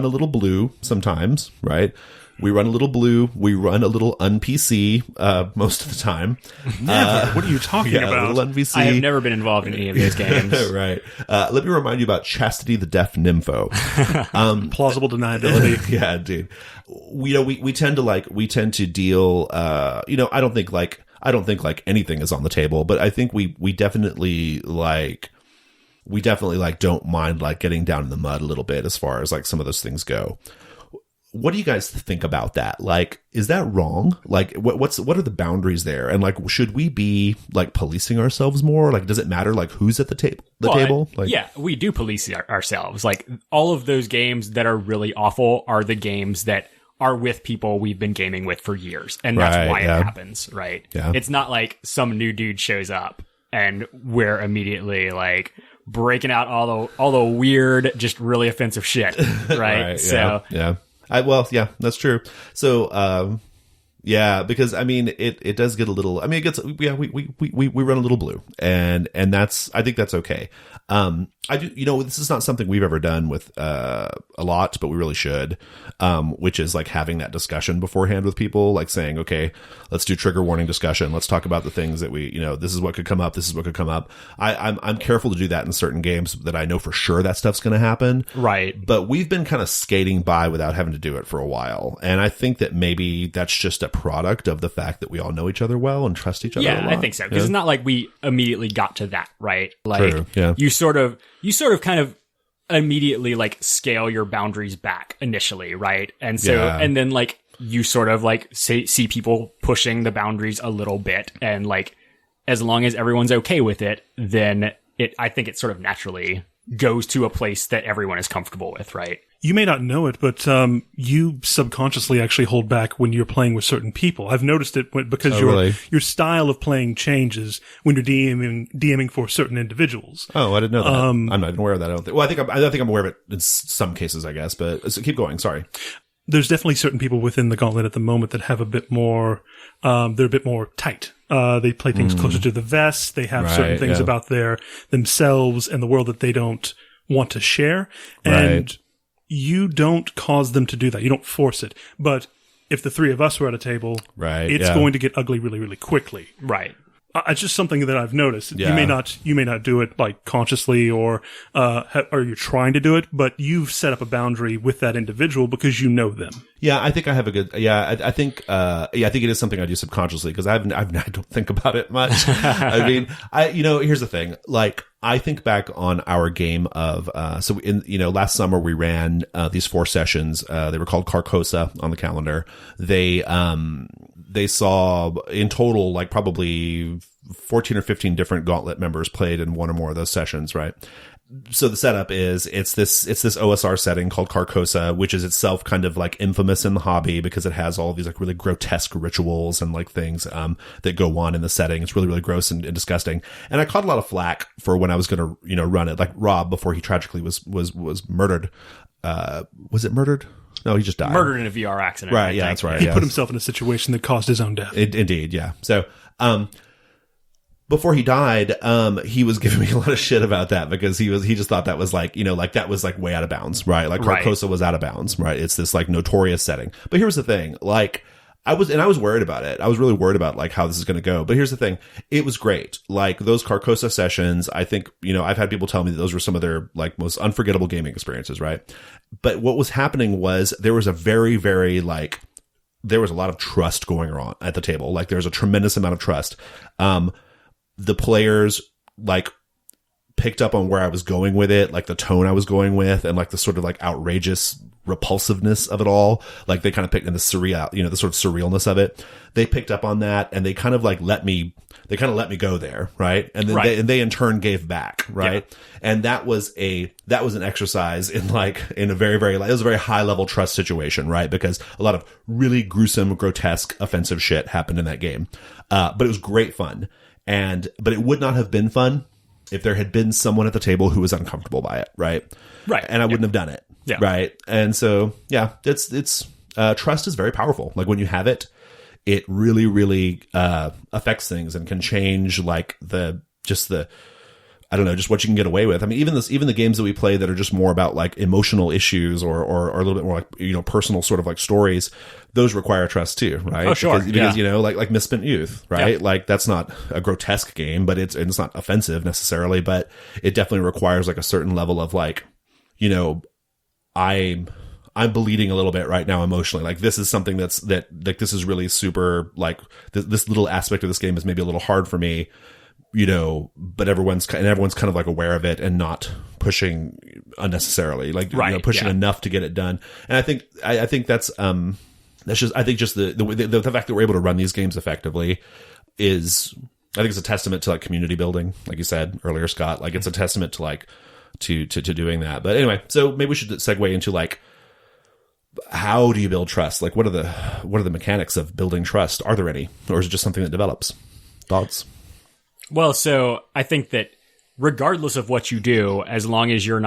a little blue sometimes, right? We run a little blue. We run a little un-PC most of the time. Never. What are you talking about? A little un-PC. I have never been involved in any of those games. Right. Let me remind you about Chastity the Deaf Nympho. Plausible deniability. Yeah, dude. We tend to deal. I don't think like anything is on the table, but I think we definitely don't mind like getting down in the mud a little bit as far as like some of those things go. What do you guys think about that? Like, is that wrong? Like, what are the boundaries there? And like, should we be like policing ourselves more? Like, does it matter like who's at the table? Like, yeah, we do police ourselves. Like, all of those games that are really awful are the games that are with people we've been gaming with for years, and that's why it happens, right? Yeah. It's not like some new dude shows up and we're immediately like breaking out all the weird, just really offensive shit, right? So yeah. That's true. So, because I mean, it does get a little, I mean, it gets, we run a little blue and I think that's okay. I do, this is not something we've ever done with, a lot, but we really should, which is like having that discussion beforehand with people, like saying, okay, let's do trigger warning discussion. Let's talk about the things that this is what could come up. This is what could come up. I'm careful to do that in certain games that I know for sure that stuff's going to happen. Right. But we've been kind of skating by without having to do it for a while. And I think that maybe that's just a product of the fact that we all know each other well and trust each other a lot. Yeah, I think so. Because it's not like we immediately got to that, right? Like, true. Yeah. You sort of kind of immediately like scale your boundaries back initially, right? And so, and then like you sort of like see people pushing the boundaries a little bit, and like as long as everyone's okay with it, then I think it sort of naturally goes to a place that everyone is comfortable with, right? You may not know it, but you subconsciously actually hold back when you're playing with certain people. I've noticed it because your style of playing changes when you're DMing for certain individuals. Oh, I didn't know that. I'm not aware of that. I don't think. Well, I think I'm aware of it in some cases, I guess. But so keep going. Sorry. There's definitely certain people within the Gauntlet at the moment that have a bit more. They're a bit more tight. They play things closer to the vest. They have certain things about themselves and the world that they don't want to share. And you don't cause them to do that. You don't force it. But if the three of us were at a table, it's going to get ugly really, really quickly. Right. It's just something that I've noticed. Yeah. You may not do it like consciously or you're trying to do it, but you've set up a boundary with that individual because you know them. Yeah, I think I have a good. Yeah, I think it is something I do subconsciously because I don't think about it much. I mean, here's the thing. Like, I think back on our game of last summer we ran these 4 sessions. They were called Carcosa on the calendar. They saw in total like probably 14 or 15 different Gauntlet members played in one or more of those sessions, right? So the setup is it's this OSR setting called Carcosa, which is itself kind of like infamous in the hobby because it has all of these like really grotesque rituals and like things that go on in the setting. It's really, really gross and disgusting. And I caught a lot of flack for when I was going to run it. Like Rob, before he tragically was murdered. Was it murdered? No, he just died. Murdered in a VR accident. Right, yeah, that's right. He put himself in a situation that caused his own death. Indeed, yeah. So, before he died, he was giving me a lot of shit about that because he just thought that was like, like that was like way out of bounds, right? Like Carcosa was out of bounds, right? It's this like notorious setting. But here's the thing, like, I was worried about it. I was really worried about like how this is going to go. But here's the thing. It was great. Like those Carcosa sessions, I think, I've had people tell me that those were some of their like most unforgettable gaming experiences, right? But what was happening was there was a very, very there was a lot of trust going on at the table. Like there was a tremendous amount of trust. The players like picked up on where I was going with it, like the tone I was going with and like the sort of like outrageous repulsiveness of it all. Like they kind of picked in the surreal, the sort of surrealness of it. They picked up on that and they kind of like let me go there. Right. And then they in turn gave back. Right. Yeah. And that was an exercise in a very, very, it was a very high level trust situation. Right. Because a lot of really gruesome, grotesque, offensive shit happened in that game. But it was great fun. But it would not have been fun if there had been someone at the table who was uncomfortable by it. Right. Right. And I wouldn't have done it. Yeah. Right. And so, yeah, it's trust is very powerful. Like when you have it, it really, really, affects things and can change just what you can get away with. I mean, even the games that we play that are just more about like emotional issues or a little bit more like, personal sort of like stories, those require trust too. Right. Oh, sure. Because like Misspent Youth, right? Yeah. Like that's not a grotesque game, but it's not offensive necessarily, but it definitely requires like a certain level of like, I'm bleeding a little bit right now emotionally. Like this is something this is really super, like this little aspect of this game is maybe a little hard for me, but everyone's kind of like aware of it and not pushing unnecessarally, like, pushing enough to get it done. And I think that's just the fact that we're able to run these games effectively is, I think it's a testament to like community building, like you said earlier, Scott. Like it's a testament to like, to doing that. But anyway, so maybe we should segue into like, how do you build trust? Like what are the mechanics of building trust? Are there any, or is it just something that develops? Thoughts? Well, so I think that regardless of what you do, as long as you're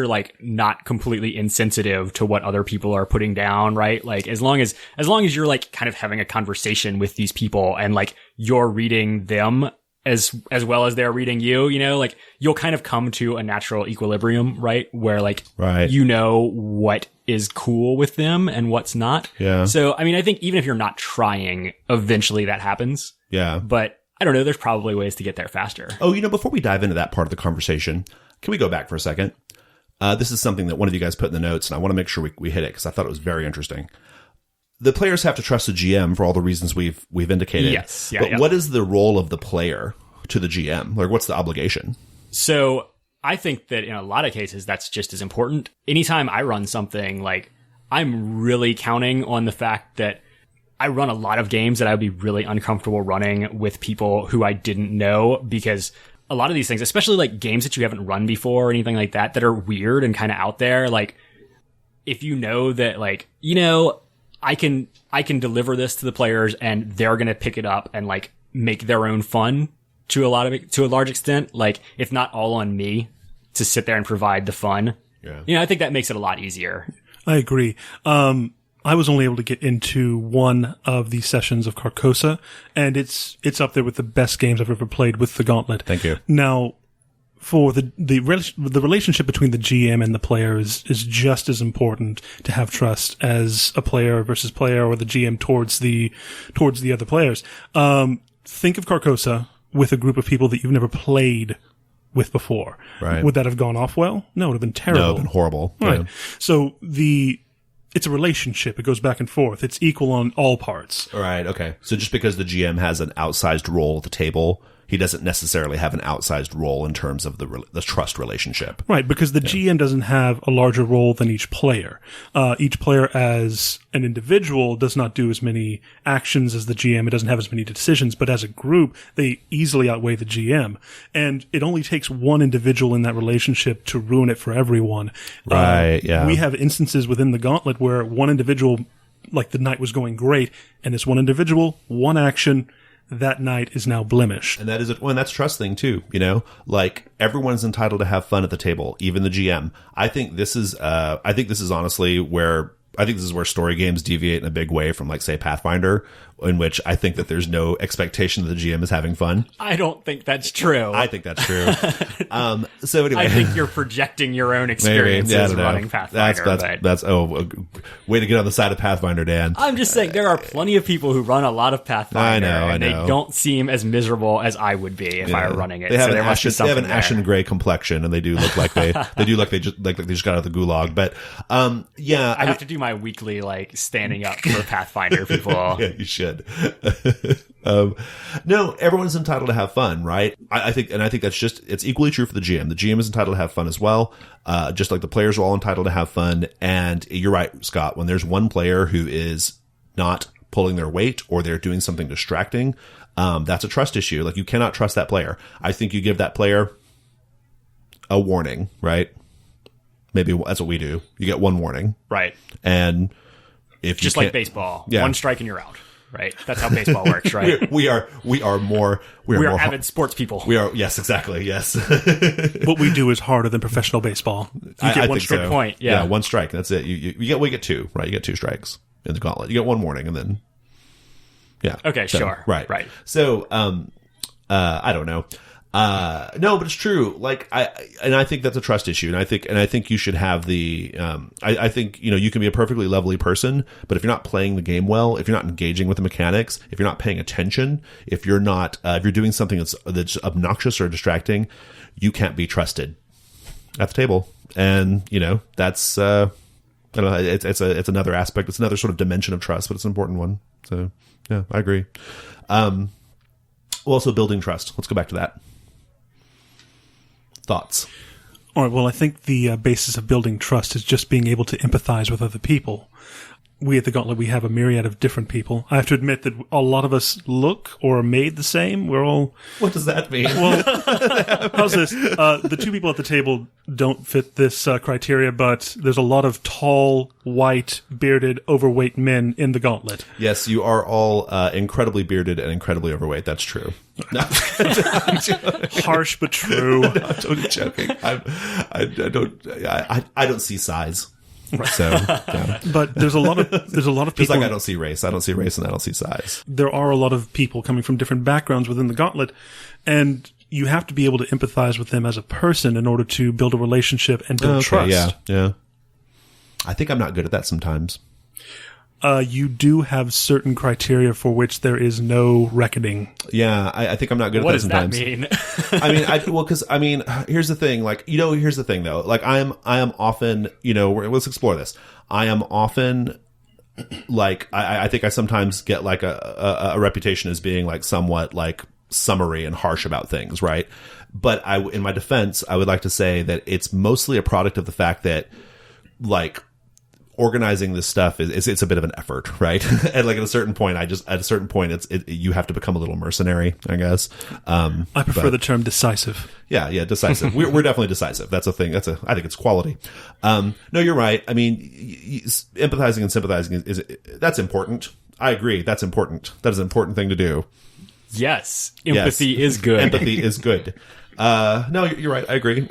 like not completely insensitive to what other people are putting down, right? Like as long as you're like kind of having a conversation with these people and like you're reading them as well as they're reading you, like you'll kind of come to a natural equilibrium, right? Where like, what is cool with them and what's not. Yeah. So, I mean, I think even if you're not trying, eventually that happens. Yeah. But I don't know, there's probably ways to get there faster. Oh, before we dive into that part of the conversation, can we go back for a second? This is something that one of you guys put in the notes, and I want to make sure we hit it because I thought it was very interesting. The players have to trust the GM for all the reasons we've indicated. Yes. Yeah, but what is the role of the player to the GM? Like, what's the obligation? So I think that in a lot of cases, that's just as important. Anytime I run something, like I'm really counting on the fact that I run a lot of games that I would be really uncomfortable running with people who I didn't know, because a lot of these things, especially like games that you haven't run before or anything like that are weird and kind of out there. Like if you know that like, I can deliver this to the players and they're going to pick it up and like make their own fun to a large extent. Like it's not all on me to sit there and provide the fun. Yeah. I think that makes it a lot easier. I agree. I was only able to get into one of these sessions of Carcosa, and it's up there with the best games I've ever played with the Gauntlet. Thank you. Now, for the relationship between the GM and the player is just as important to have trust as a player versus player or the GM towards the other players. Think of Carcosa with a group of people that you've never played with before. Right. Would that have gone off well? No, it would have been terrible. No, it would have been horrible. Right. Yeah. So it's a relationship. It goes back and forth. It's equal on all parts. All right. Okay. So just because the GM has an outsized role at the table, he doesn't necessarily have an outsized role in terms of the trust relationship. Right. Because the GM doesn't have a larger role than each player. Each player as an individual does not do as many actions as the GM. It doesn't have as many decisions, but as a group, they easily outweigh the GM. And it only takes one individual in that relationship to ruin it for everyone. Right. Yeah. We have instances within the Gauntlet where one individual, like the night was going great, and this one individual, one action, that night is now blemished. And that is and that's trust thing too, like everyone's entitled to have fun at the table, even the GM. I think this is honestly where story games deviate in a big way from like say Pathfinder, in which I think that there's no expectation that the GM is having fun. I don't think that's true. I think that's true. So anyway, I think you're projecting your own experiences running Pathfinder. That's way to get on the side of Pathfinder, Dan. I'm just saying there are plenty of people who run a lot of Pathfinder, I know. They don't seem as miserable as I would be if I were running it. They have an ashen gray complexion, and they do look like they just got out of the gulag. But I have to do my weekly like standing up for Pathfinder people. Yeah, you should. No, everyone's entitled to have fun, right? I think that's it's equally true for the GM. The GM is entitled to have fun as well. Just like the players are all entitled to have fun. And you're right, Scott, when there's one player who is not pulling their weight or they're doing something distracting, that's a trust issue. Like, you cannot trust that player. I think you give that player a warning, right? Maybe that's what we do. You get one warning. Right. And if just you like baseball, yeah. one strike and you're out. Right. That's how baseball works, right? we are more avid sports people. We are, yes, exactly. Yes. What we do is harder than professional baseball. You get one strike. So. Point. Yeah. One strike. That's it. We get two, right? You get 2 strikes in the gauntlet. You get one warning and then, yeah. Okay. So, sure. Right. So, I don't know. No, but it's true. Like, I think that's a trust issue. And I think you should have the, I think, you can be a perfectly lovely person, but if you're not playing the game well, if you're not engaging with the mechanics, if you're not paying attention, if you're not, if you're doing something that's obnoxious or distracting, you can't be trusted at the table. And, that's, I don't know, it's another aspect. It's another sort of dimension of trust, but it's an important one. So, yeah, I agree. Also building trust. Let's go back to that. Thoughts? All right. Well, I think the basis of building trust is just being able to empathize with other people. We at the Gauntlet, we have a myriad of different people. I have to admit that a lot of us look or are made the same. We're all... What does that mean? Well, how's this? The 2 people at the table don't fit this criteria, but there's a lot of tall, white, bearded, overweight men in the Gauntlet. Yes, you are all incredibly bearded and incredibly overweight. That's true. No. Harsh but true. No, I'm totally joking. I don't see size. Right. So, yeah. But there's a lot of people. Just like I don't see race. I don't see race and I don't see size. There are a lot of people coming from different backgrounds within the Gauntlet, and you have to be able to empathize with them as a person in order to build a relationship and build trust. Yeah. I think I'm not good at that sometimes. You do have certain criteria for which there is no reckoning. Yeah, I think I'm not good at that sometimes. What does that mean? Here's the thing. Like, here's the thing though. Like, I am often, let's explore this. I am often, like, I think I sometimes get like a reputation as being like somewhat like summary and harsh about things, right? But in my defense, I would like to say that it's mostly a product of the fact that, like, organizing this stuff it's a bit of an effort, right? And like at a certain point, you have to become a little mercenary, I guess. I prefer the term decisive. Yeah, decisive. We're definitely decisive. That's a thing. I think it's quality. No, you're right. I mean, empathizing and sympathizing that's important. I agree. That's important. That is an important thing to do. Yes, empathy is good. Empathy is good. No, you're right. I agree.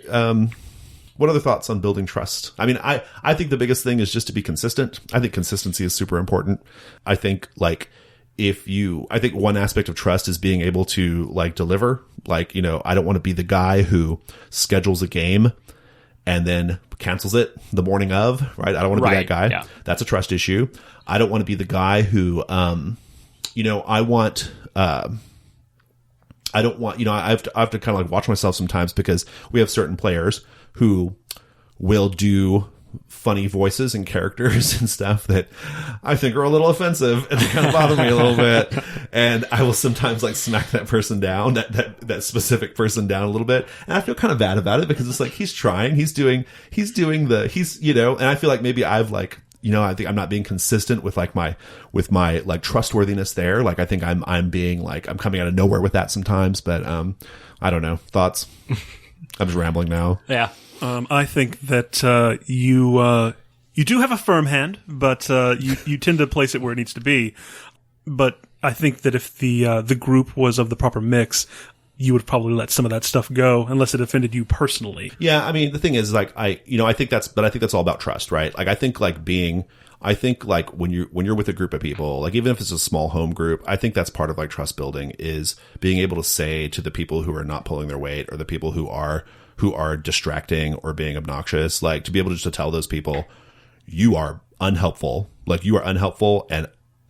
What other thoughts on building trust? I mean, I think the biggest thing is just to be consistent. I think consistency is super important. I think I think one aspect of trust is being able to like deliver. Like, I don't want to be the guy who schedules a game and then cancels it the morning of, right? I don't want to be that guy. Yeah. That's a trust issue. I don't want to be the guy who, I have to kind of like watch myself sometimes because we have certain players who will do funny voices and characters and stuff that I think are a little offensive and they kind of bother me a little bit. And I will sometimes like smack that person down, that specific person down a little bit. And I feel kind of bad about it because it's like, he's trying, and I feel like maybe I've like, I think I'm not being consistent with like my like trustworthiness there. Like, I think I'm being like, I'm coming out of nowhere with that sometimes, but, I don't know. Thoughts? I'm just rambling now. Yeah. I think that you do have a firm hand, but you tend to place it where it needs to be. But I think that if the group was of the proper mix, you would probably let some of that stuff go unless it offended you personally. Yeah, I mean, the thing is, like, I think that's all about trust, right? Like, I think when you're with a group of people, like, even if it's a small home group, I think that's part of like trust building is being able to say to the people who are not pulling their weight or the people who are distracting or being obnoxious, like, to be able just to tell those people, you are unhelpful. Like, you are unhelpful and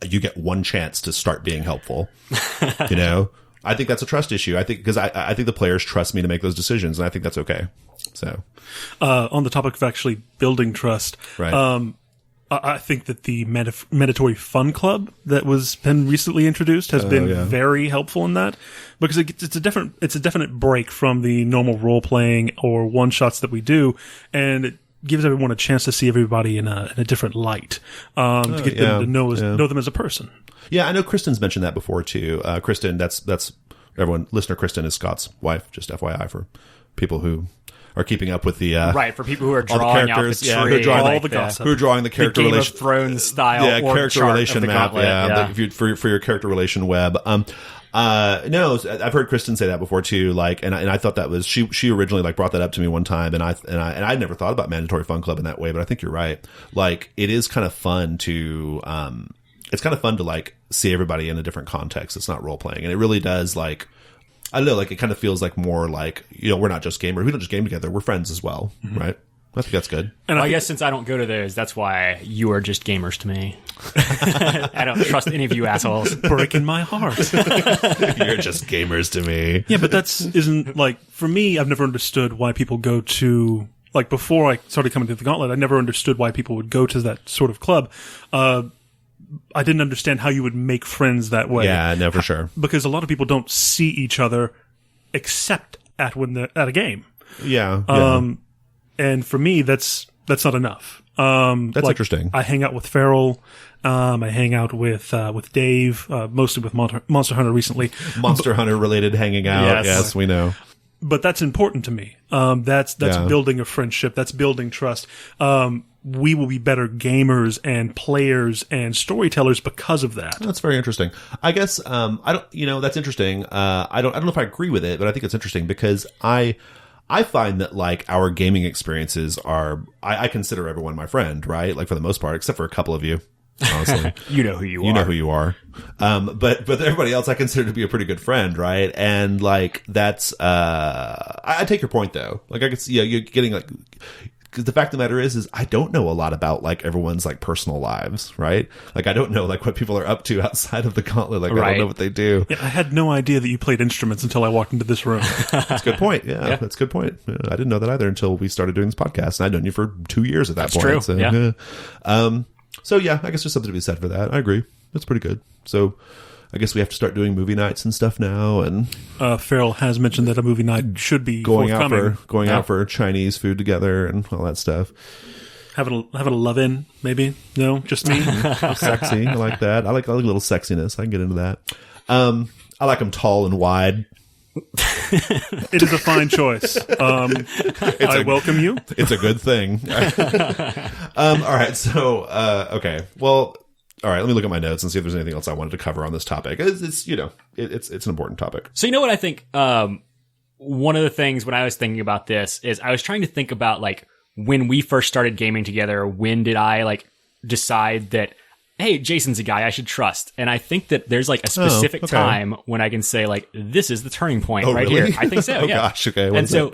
you get one chance to start being helpful. I think that's a trust issue. I think because I think the players trust me to make those decisions, and I think that's okay. So, on the topic of actually building trust, right. I think that the Mandatory Fun Club that was been recently introduced has been very helpful in that, because it's a definite break from the normal role playing or one shots that we do, and it gives everyone a chance to see everybody in a different light, to get them to know them as a person. Yeah, I know Kristen's mentioned that before too. Kristen, that's everyone. Listener Kristen is Scott's wife. Just FYI for people who are keeping up with the for people who are drawing out the tree, who are drawing all the gossip, who are drawing the character Game relation of Thrones style, character relation map, gauntlet, if you for your character relation web. No, I've heard Kristen say that before too. Like, and I thought that was she originally like brought that up to me one time, and I never thought about Mandatory Fun Club in that way, but I think you're right. Like, it is kind of fun to it's kind of fun to like see everybody in a different context. It's not role playing, and it really does like. I don't know, like, it kind of feels like more like, we're not just gamers. We don't just game together. We're friends as well, right? I think that's good. And I guess since I don't go to those, that's why you are just gamers to me. I don't trust any of you assholes. Breaking my heart. You're just gamers to me. Yeah, but isn't, like, for me, I've never understood why people go to, like, before I started coming to the Gauntlet, I never understood why people would go to that sort of club. I didn't understand how you would make friends that way. Yeah, no, for sure. Because a lot of people don't see each other except when they're at a game. Yeah. And for me, that's not enough. That's like, interesting. I hang out with Farrell. I hang out with Dave, mostly with Monster Hunter recently. Monster Hunter related hanging out. Yes, we know. But that's important to me. That's building a friendship. That's building trust. We will be better gamers and players and storytellers because of that. That's very interesting. I guess I don't. That's interesting. I don't know if I agree with it, but I think it's interesting because I find that like our gaming experiences are. I consider everyone my friend, right? Like for the most part, except for a couple of you. Honestly, you know who you are. You know who you are. But everybody else I consider to be a pretty good friend, right? And like that's I take your point though. Like I could see you're getting like. Because the fact of the matter is I don't know a lot about like everyone's like personal lives, right? Like I don't know like what people are up to outside of the Gauntlet. Like I don't know what they do. Yeah, I had no idea that you played instruments until I walked into this room. That's a good point. Yeah, that's a good point. Yeah, I didn't know that either until we started doing this podcast, and I'd known you for 2 years at that point. True. So, yeah. So yeah, I guess there's something to be said for that. I agree. That's pretty good. So. I guess we have to start doing movie nights and stuff now. And Farrell has mentioned that a movie night should be going out for Chinese food together and all that stuff. Having a love-in, maybe? No, just me. Sexy, I like that. I like a little sexiness. I can get into that. I like them tall and wide. It is a fine choice. I welcome you. It's a good thing. All right. So, okay. Well. All right, let me look at my notes and see if there's anything else I wanted to cover on this topic. It's an important topic. So you know what I think? One of the things when I was thinking about this is I was trying to think about like when we first started gaming together. When did I like decide that, hey, Jason's a guy I should trust? And I think that there's like a specific time when I can say like this is the turning point right really? here. I think so. Oh yeah. Gosh. Okay. And so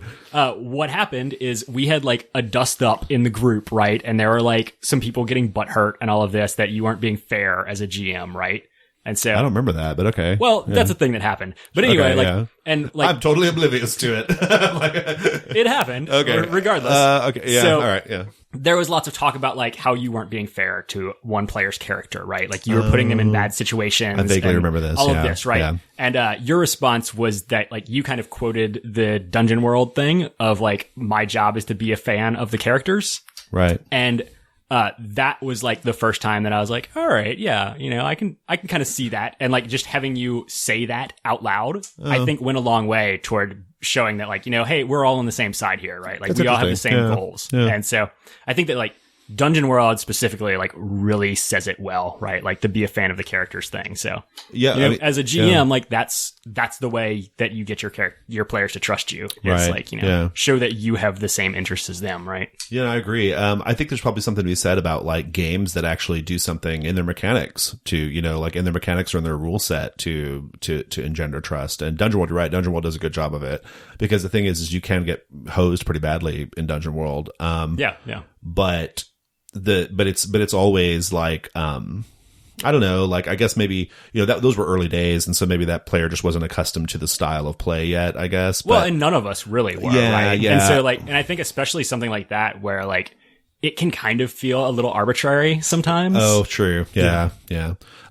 what happened is we had like a dust up in the group, right? And there were like some people getting butthurt and all of this that you weren't being fair as a GM, right? And so I don't remember that, but okay. Well, that's a thing that happened. But anyway, and like I'm totally oblivious to it. It happened. Okay. Regardless. Okay. Yeah. So, all right. Yeah. There was lots of talk about like how you weren't being fair to one player's character, right? Like you were putting them in bad situations. I vaguely remember this. All of this, right? Yeah. And your response was that like you kind of quoted the Dungeon World thing of like my job is to be a fan of the characters, right? And that was like the first time that I was like, all right, yeah, I can kind of see that. And like just having you say that out loud, I think went a long way toward showing that like, hey, we're all on the same side here, right? Like that's we all have the same goals. Yeah. And so I think that like Dungeon World specifically like really says it well, right? Like to be a fan of the characters thing. So yeah, I mean, as a GM, like that's the way that you get your players to trust you. It's like, show that you have the same interests as them, right? Yeah, I agree. I think there's probably something to be said about like games that actually do something in their mechanics to, like in their mechanics or in their rule set to engender trust. And Dungeon World, you're right. Dungeon World does a good job of it because the thing is you can get hosed pretty badly in Dungeon World. Yeah. But it's always like, I don't know, like, I guess maybe, those were early days. And so maybe that player just wasn't accustomed to the style of play yet, I guess. Well, and none of us really were, right? Yeah. And so like, and I think especially something like that where like, it can kind of feel a little arbitrary sometimes. Oh, true. Yeah.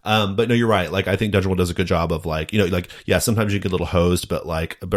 But no, you're right. Like, I think Dungeon World does a good job of like, sometimes you get a little hosed, but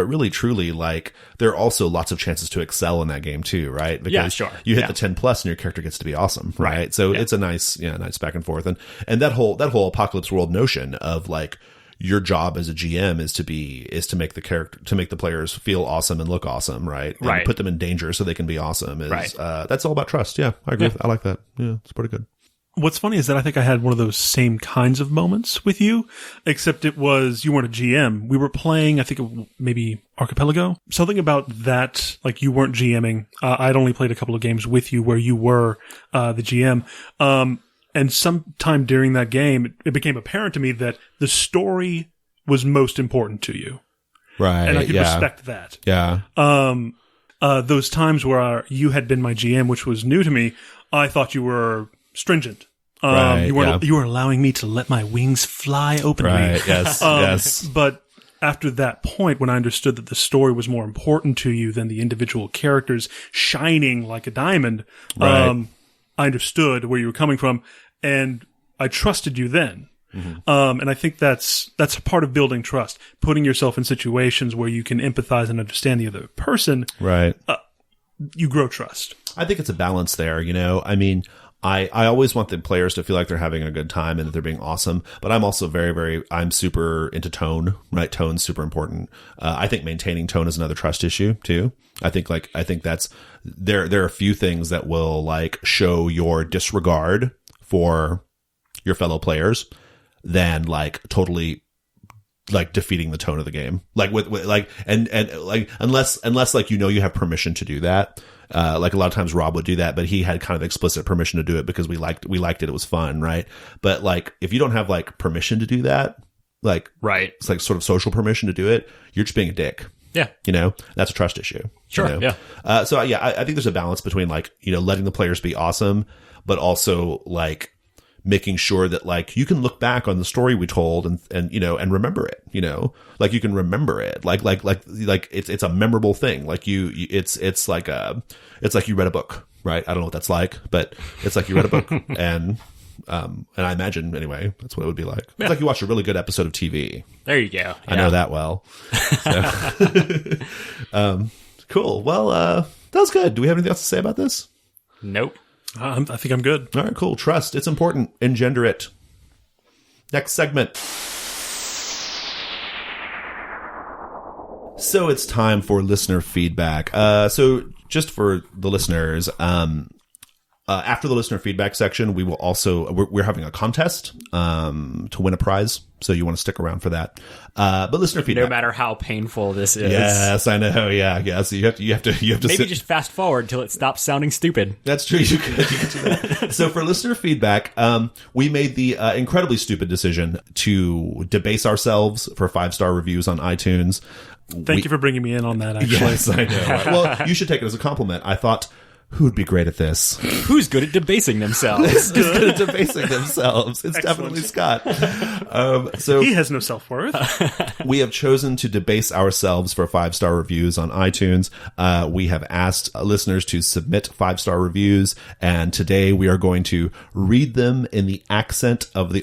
really, truly, like, there are also lots of chances to excel in that game too, right? Because sure. you hit the 10 plus and your character gets to be awesome, right? So it's a nice back and forth. And that whole Apocalypse World notion of like, your job as a GM is to make the players feel awesome and look awesome, right? And right. put them in danger so they can be awesome. Right. That's all about trust. Yeah, I agree. I like that. Yeah, it's pretty good. What's funny is that I think I had one of those same kinds of moments with you, except it was, you weren't a GM. We were playing, I think maybe Archipelago. Something about that, like you weren't GMing. I'd only played a couple of games with you where you were the GM. And sometime during that game, it became apparent to me that the story was most important to you. Right. And I could respect that. Yeah. Those times where you had been my GM, which was new to me, I thought you were stringent. Right, You were allowing me to let my wings fly openly. Right. Yes. Yes. But after that point, when I understood that the story was more important to you than the individual characters shining like a diamond, Right. I understood where you were coming from, and I trusted you then. Mm-hmm. And I think that's a part of building trust, putting yourself in situations where you can empathize and understand the other person. Right. You grow trust. I think it's a balance there. I mean, I always want the players to feel like they're having a good time and that they're being awesome, but I'm also I'm super into tone, right? Tone's super important. I think maintaining tone is another trust issue too. I think that's, there are a few things that will like show your disregard for your fellow players than like totally like defeating the tone of the game. Like with like, and like, unless like, you have permission to do that. Like a lot of times Rob would do that, but he had kind of explicit permission to do it because we liked it. It was fun. Right. But like, if you don't have like permission to do that, like, right. It's like sort of social permission to do it. You're just being a dick. Yeah. That's a trust issue. Sure. Yeah. I think there's a balance between like, letting the players be awesome, but also like making sure that like you can look back on the story we told and remember it, like you can remember it. Like it's a memorable thing. Like it's like you read a book, right? I don't know what that's like, but it's like you read a book and I imagine anyway, that's what it would be like. Yeah. It's like you watch a really good episode of TV. There you go. Yeah. I know that well. So. Cool. Well, that was good. Do we have anything else to say about this? Nope. I think I'm good. All right, cool. Trust. It's important. Engender it. Next segment. So it's time for listener feedback. So just for the listeners, after the listener feedback section, we will also, we're having a contest to win a prize. So you want to stick around for that. But listener feedback. No matter how painful this is. Yes, I know. Yeah. So you have to maybe just fast forward till it stops sounding stupid. That's true. You could do that. So for listener feedback, we made the incredibly stupid decision to debase ourselves for 5-star reviews on iTunes. Thank you for bringing me in on that, actually. Yes, I know. Well, you should take it as a compliment. I thought, who would be great at this? Who's good at debasing themselves? Who's good at debasing themselves? It's definitely Scott. So he has no self-worth. We have chosen to debase ourselves for 5-star reviews on iTunes. We have asked listeners to submit 5-star reviews, and today we are going to read them in the accent of the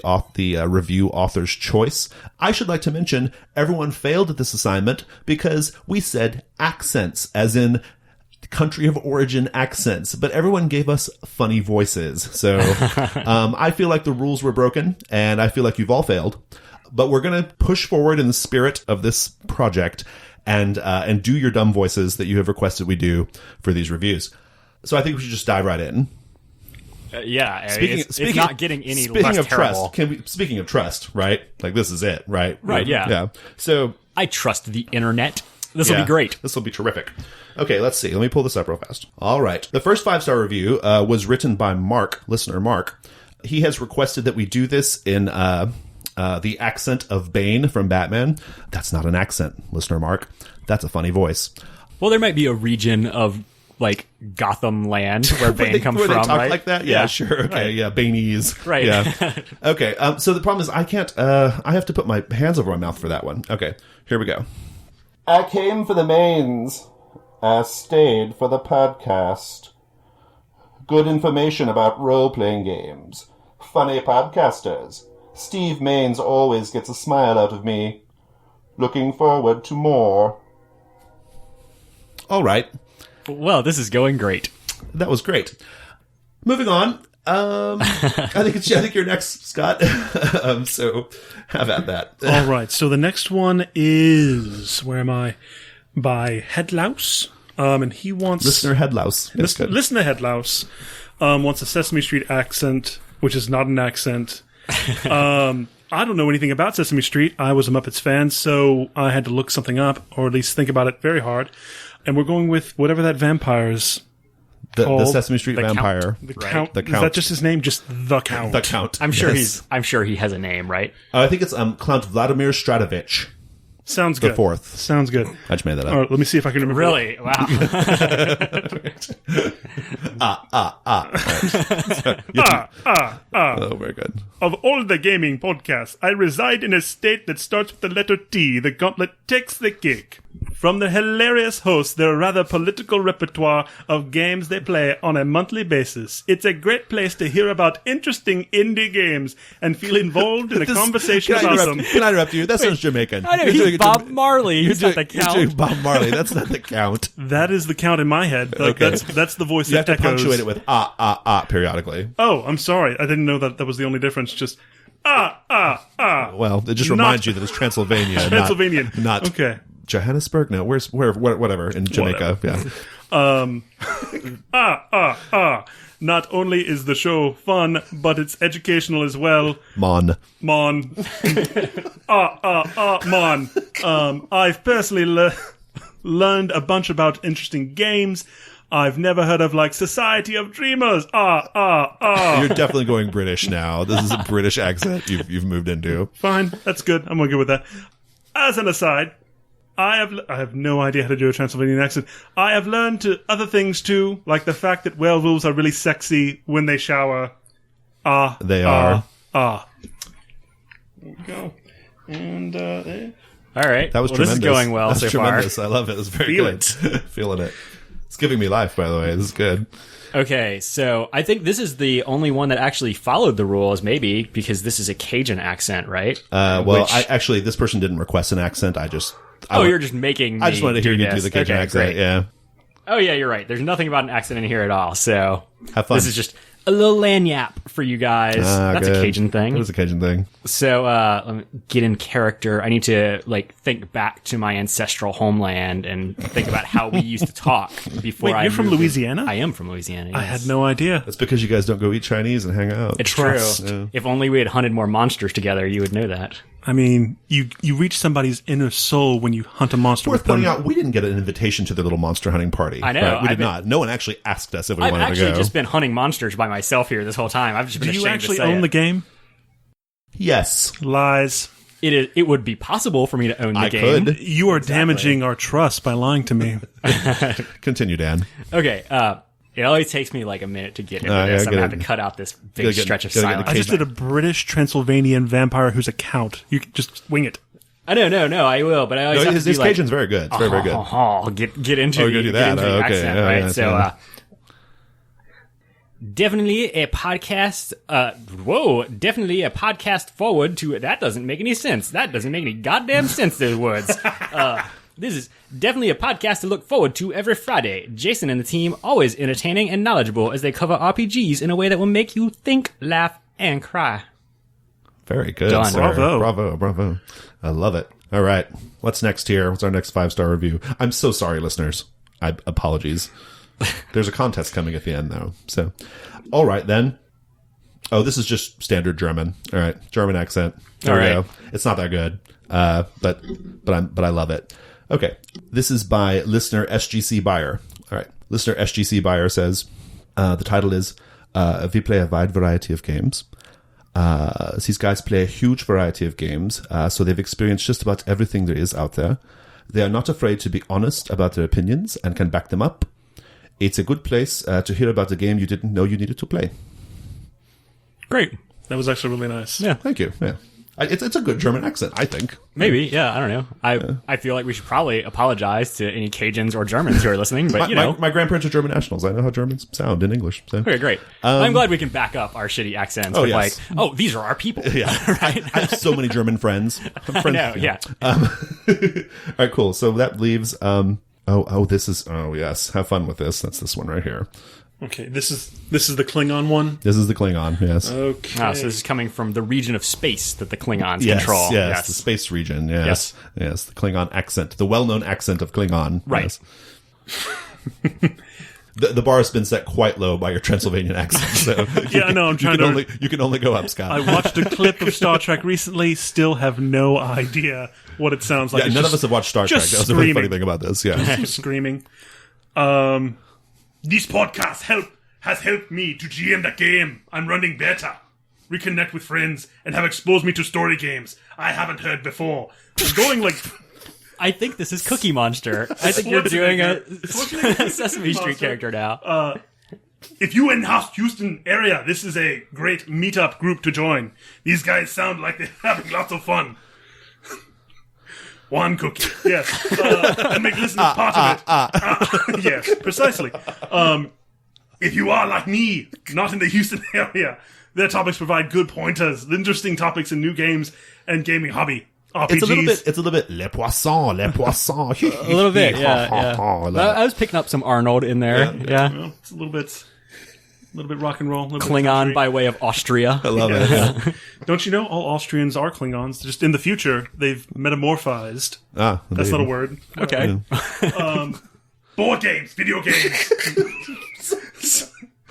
review author's choice. I should like to mention everyone failed at this assignment because we said accents, as in country of origin accents, but everyone gave us funny voices. So I feel like the rules were broken, and I feel like you've all failed. But we're going to push forward in the spirit of this project and do your dumb voices that you have requested we do for these reviews. So I think we should just dive right in. It's not getting any less of terrible. Trust, speaking of trust, right? Like, this is it, right? Right, yeah. So I trust the internet. This will be great. This will be terrific. Okay, let's see. Let me pull this up real fast. All right. The first 5-star review was written by Mark, listener Mark. He has requested that we do this in the accent of Bane from Batman. That's not an accent, listener Mark. That's a funny voice. Well, there might be a region of like Gotham land where Bane comes where from, they talk right? like that? Yeah, sure. Okay, right. Yeah, Banese. Right. Yeah. Okay, so the problem is I can't, I have to put my hands over my mouth for that one. Okay, here we go. I came for the mains. I stayed for the podcast. Good information about role-playing games. Funny podcasters. Steve Maines always gets a smile out of me. Looking forward to more. All right. Well, this is going great. That was great. Moving on. I think you're next, Scott. So have at that. All right. So the next one is, where am I? By Headlouse. And he wants... Listener Headlouse. Listener Headlouse wants a Sesame Street accent, which is not an accent. I don't know anything about Sesame Street. I was a Muppets fan, so I had to look something up, or at least think about it very hard. And we're going with whatever that vampire's the called. Sesame Street The vampire. Count. The Right. Count. The Is Count. that just his name? Just the Count. The Count. I'm sure Yes. I'm sure he has a name, right? I think it's Count Vladimir Stratovich. Sounds The good. fourth. Sounds good. I just made that up. All right, let me see if I can remember. Really? Wow. Oh, very good. Of all the gaming podcasts, I reside in a state that starts with the letter T. The gauntlet takes the cake. From the hilarious hosts, their rather political repertoire of games they play on a monthly basis, it's a great place to hear about interesting indie games and feel involved in a conversation about them. Can I interrupt you? That sounds Jamaican. I know, You're he's doing it Bob Marley. He's not the You're doing Count. Bob Marley. That's not the Count. That is the Count in my head. Like, Okay. that's the voice You have that to echoes. punctuate it with periodically. Oh, I'm sorry. I didn't know that was the only difference. Just Well, it just reminds you that it's Transylvania. Transylvanian. Not Okay. Johannesburg? No, whatever, in Jamaica. Whatever. Yeah. Not only is the show fun, but it's educational as well. Mon. Mon. Mon. I've personally learned a bunch about interesting games. I've never heard of, like, Society of Dreamers. You're definitely going British now. This is a British accent you've moved into. Fine, that's good. I'm good with that. As an aside, I have no idea how to do a Transylvanian accent. I have learned other things too, like the fact that werewolves are really sexy when they shower. They are. There we go. And there. All right. That was This tremendous. is going well That's so tremendous. far. I love it. It's very Feel good. Feeling it. It's giving me life, by the way. This is good. Okay, so I think this is the only one that actually followed the rules, maybe, because this is a Cajun accent, right? Actually, this person didn't request an accent. You're just making me I just wanted to hear you do this. the Cajun Okay, accent. great. Yeah. Oh, yeah, you're right. There's nothing about an accent in here at all, so Have fun. this is just a little lanyap for you guys. That's good. a Cajun thing. It was a Cajun thing. So, let me get in character. I need to, think back to my ancestral homeland and think about how we used to talk before Wait, I you're from moved in. Louisiana? I am from Louisiana, I yes. had no idea. That's because you guys don't go eat Chinese and hang out. It's Trust. true. If only we had hunted more monsters together, you would know that. I mean, you reach somebody's inner soul when you hunt a monster Worth with them. pointing out, we didn't get an invitation to their little monster hunting party. I know. Right? We I've did not. No one actually asked us if we I've wanted to actually go. just been hunting monsters by myself here this whole time. I've just been Do you ashamed actually to say own it. the game? Yes. Lies. It would be possible for me to own the I game. could. You are damaging our trust by lying to me. Continue, Dan. Okay, it always takes me like a minute to get into yeah, this. I'm get going to have it. to cut out this big Gotta get- stretch of gotta get the silence. I just did a British Transylvanian vampire who's a count. You can just wing it. I know, no, I will, but I always have His to be like, Cajun's very good. It's very good. get into Oh, you're gonna do that. the Oh, okay. accent, Oh, right? yeah, So, yeah. definitely a podcast. Definitely a podcast forward to. That doesn't make any sense. That doesn't make any goddamn sense. Those words. This is definitely a podcast to look forward to every Friday. Jason and the team always entertaining and knowledgeable as they cover RPGs in a way that will make you think, laugh, and cry. Very good. Done. Sir. Bravo. I love it. All right. What's next here? What's our next 5-star review? I'm so sorry, listeners. Apologies. There's a contest coming at the end, though. So, all right, then. Oh, this is just standard German. All right. German accent. There we go. It's not that good. But I love it. Okay. This is by listener SGC Buyer. All right. Listener SGC Buyer says, the title is, we play a wide variety of games. These guys play a huge variety of games, so they've experienced just about everything there is out there. They are not afraid to be honest about their opinions and can back them up. It's a good place to hear about the game you didn't know you needed to play. Great. That was actually really nice. Yeah. Thank you. Yeah. It's a good German accent, I think. Maybe, yeah, I don't know. I feel like we should probably apologize to any Cajuns or Germans who are listening, but my grandparents are German nationals. I know how Germans sound in English. So. Okay, great. I'm glad we can back up our shitty accents with yes. these are our people. Yeah. Right? I have so many German friends. I know, yeah. All right, cool. So that leaves, yes. Have fun with this. That's this one right here. Okay, this is the Klingon one? This is the Klingon, yes. Okay. So this is coming from the region of space that the Klingons Yes, control. yes, the space region, yes. Yes, the Klingon accent, the well-known accent of Klingon. Right. Yes. The bar has been set quite low by your Transylvanian accent, so yeah, I know. I'm trying to. You can only go up, Scott. I watched a clip of Star Trek recently. Still have no idea what it sounds like. Yeah, none of us have watched Star Trek. That was a really funny thing about this. Yeah, just screaming. This podcast has helped me to GM the game. I'm running better, reconnect with friends, and have exposed me to story games I haven't heard before. I'm going like. I think this is Cookie Monster. I think you're doing a Sesame Street character now. If you in Houston area, this is a great meetup group to join. These guys sound like they're having lots of fun. One cookie, yes, and make listeners part of it. Yes, precisely. If you are like me, not in the Houston area, their topics provide good pointers, interesting topics in new games and gaming hobby. RPGs. It's a little bit les poissons. A little bit, yeah. I was picking up some Arnold in there. Yeah. Well, it's a little bit rock and roll. Klingon by way of Austria. I love it. Yeah. Don't you know all Austrians are Klingons? Just in the future, they've metamorphized. That's not a word. Okay. Board games, video games.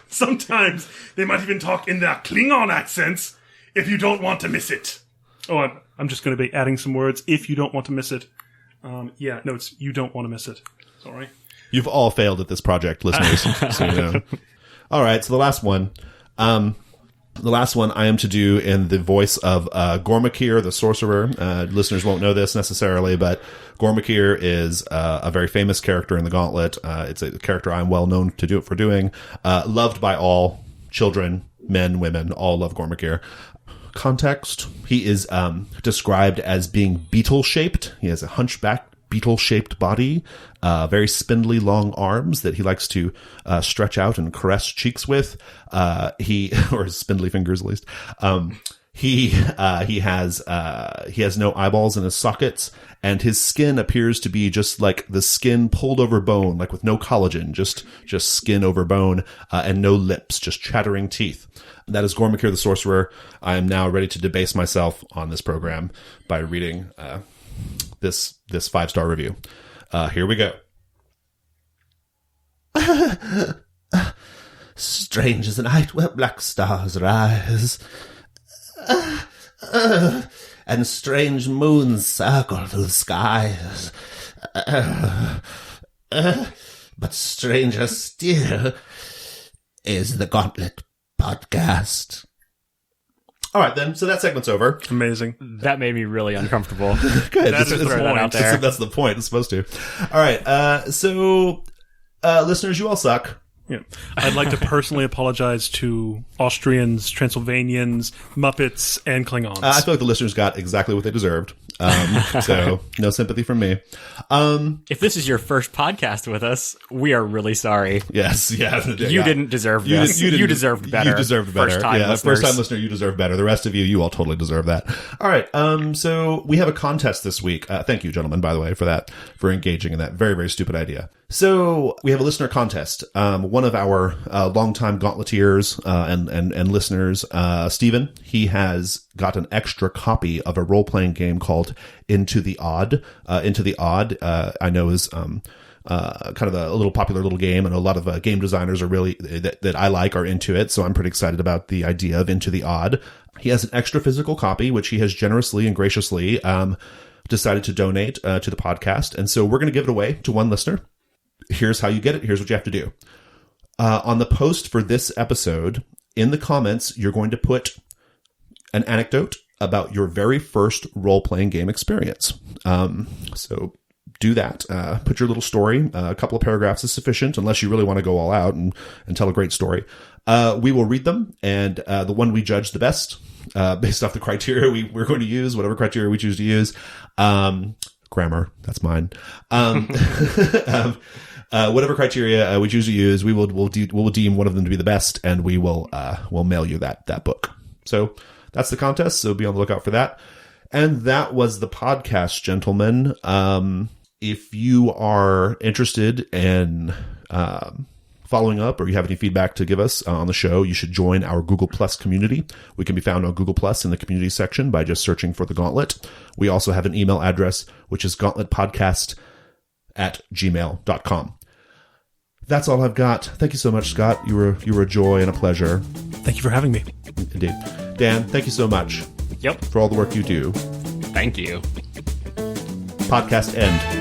Sometimes they might even talk in their Klingon accents if you don't want to miss it. Oh, I'm just going to be adding some words. If you don't want to miss it. It's you don't want to miss it. Sorry. You've all failed at this project, listeners. So you know. All right, so the last one. The last one I am to do in the voice of Gormakir, the sorcerer. Listeners won't know this necessarily, but Gormakir is a very famous character in the Gauntlet. It's a character I'm well known for doing. Loved by all children, men, women, all love Gormakir. Context: he is described as being beetle-shaped. He has a hunchback, beetle-shaped body, very spindly, long arms that he likes to stretch out and caress cheeks with. Or his spindly fingers, at least. He has no eyeballs in his sockets, and his skin appears to be just like the skin pulled over bone, like with no collagen, just skin over bone, and no lips, just chattering teeth. That is Gormakir the Sorcerer. I am now ready to debase myself on this program by reading this 5-star review. Here we go. Strange as the night where black stars rise, and strange moons circle through the skies. But stranger still is the Gauntlet podcast. All right, then. So that segment's over. Amazing. That made me really uncomfortable. Good. That's the point. It's supposed to. All right. So, listeners, you all suck. Yeah. I'd like to personally apologize to Austrians, Transylvanians, Muppets, and Klingons. I feel like the listeners got exactly what they deserved. So no sympathy from me. If this is your first podcast with us, we are really sorry. Yes, yeah. You didn't deserve this. You deserved better. You deserved better. First time listener, you deserve better. The rest of you all totally deserve that. All right. So we have a contest this week. Thank you, gentlemen, by the way, for engaging in that very, very stupid idea. So we have a listener contest. One of our longtime Gauntleteers and listeners, Steven, he has got an extra copy of a role-playing game called Into the Odd. Into the Odd, I know is kind of a little popular little game, and a lot of game designers are really that I like are into it. So I'm pretty excited about the idea of Into the Odd. He has an extra physical copy, which he has generously and graciously decided to donate to the podcast, and so we're going to give it away to one listener. Here's how you get it. Here's what you have to do. On the post for this episode, in the comments, you're going to put an anecdote about your very first role-playing game experience. So do that. Put your little story. A couple of paragraphs is sufficient, unless you really want to go all out and tell a great story. We will read them, and the one we judge the best based off the criteria we're going to use, whatever criteria we choose to use. Grammar, that's mine. Whatever criteria we choose to use, we'll deem one of them to be the best, and we'll mail you that book. So that's the contest. So be on the lookout for that. And that was the podcast, gentlemen. If you are interested in following up, or you have any feedback to give us on the show, you should join our Google Plus community. We can be found on Google Plus in the community section by just searching for The Gauntlet. We also have an email address, which is gauntletpodcast@gmail.com. That's all I've got. Thank you so much, Scott. You were a joy and a pleasure. Thank you for having me. Indeed. Dan, thank you so much. Yep. For all the work you do. Thank you. Podcast end.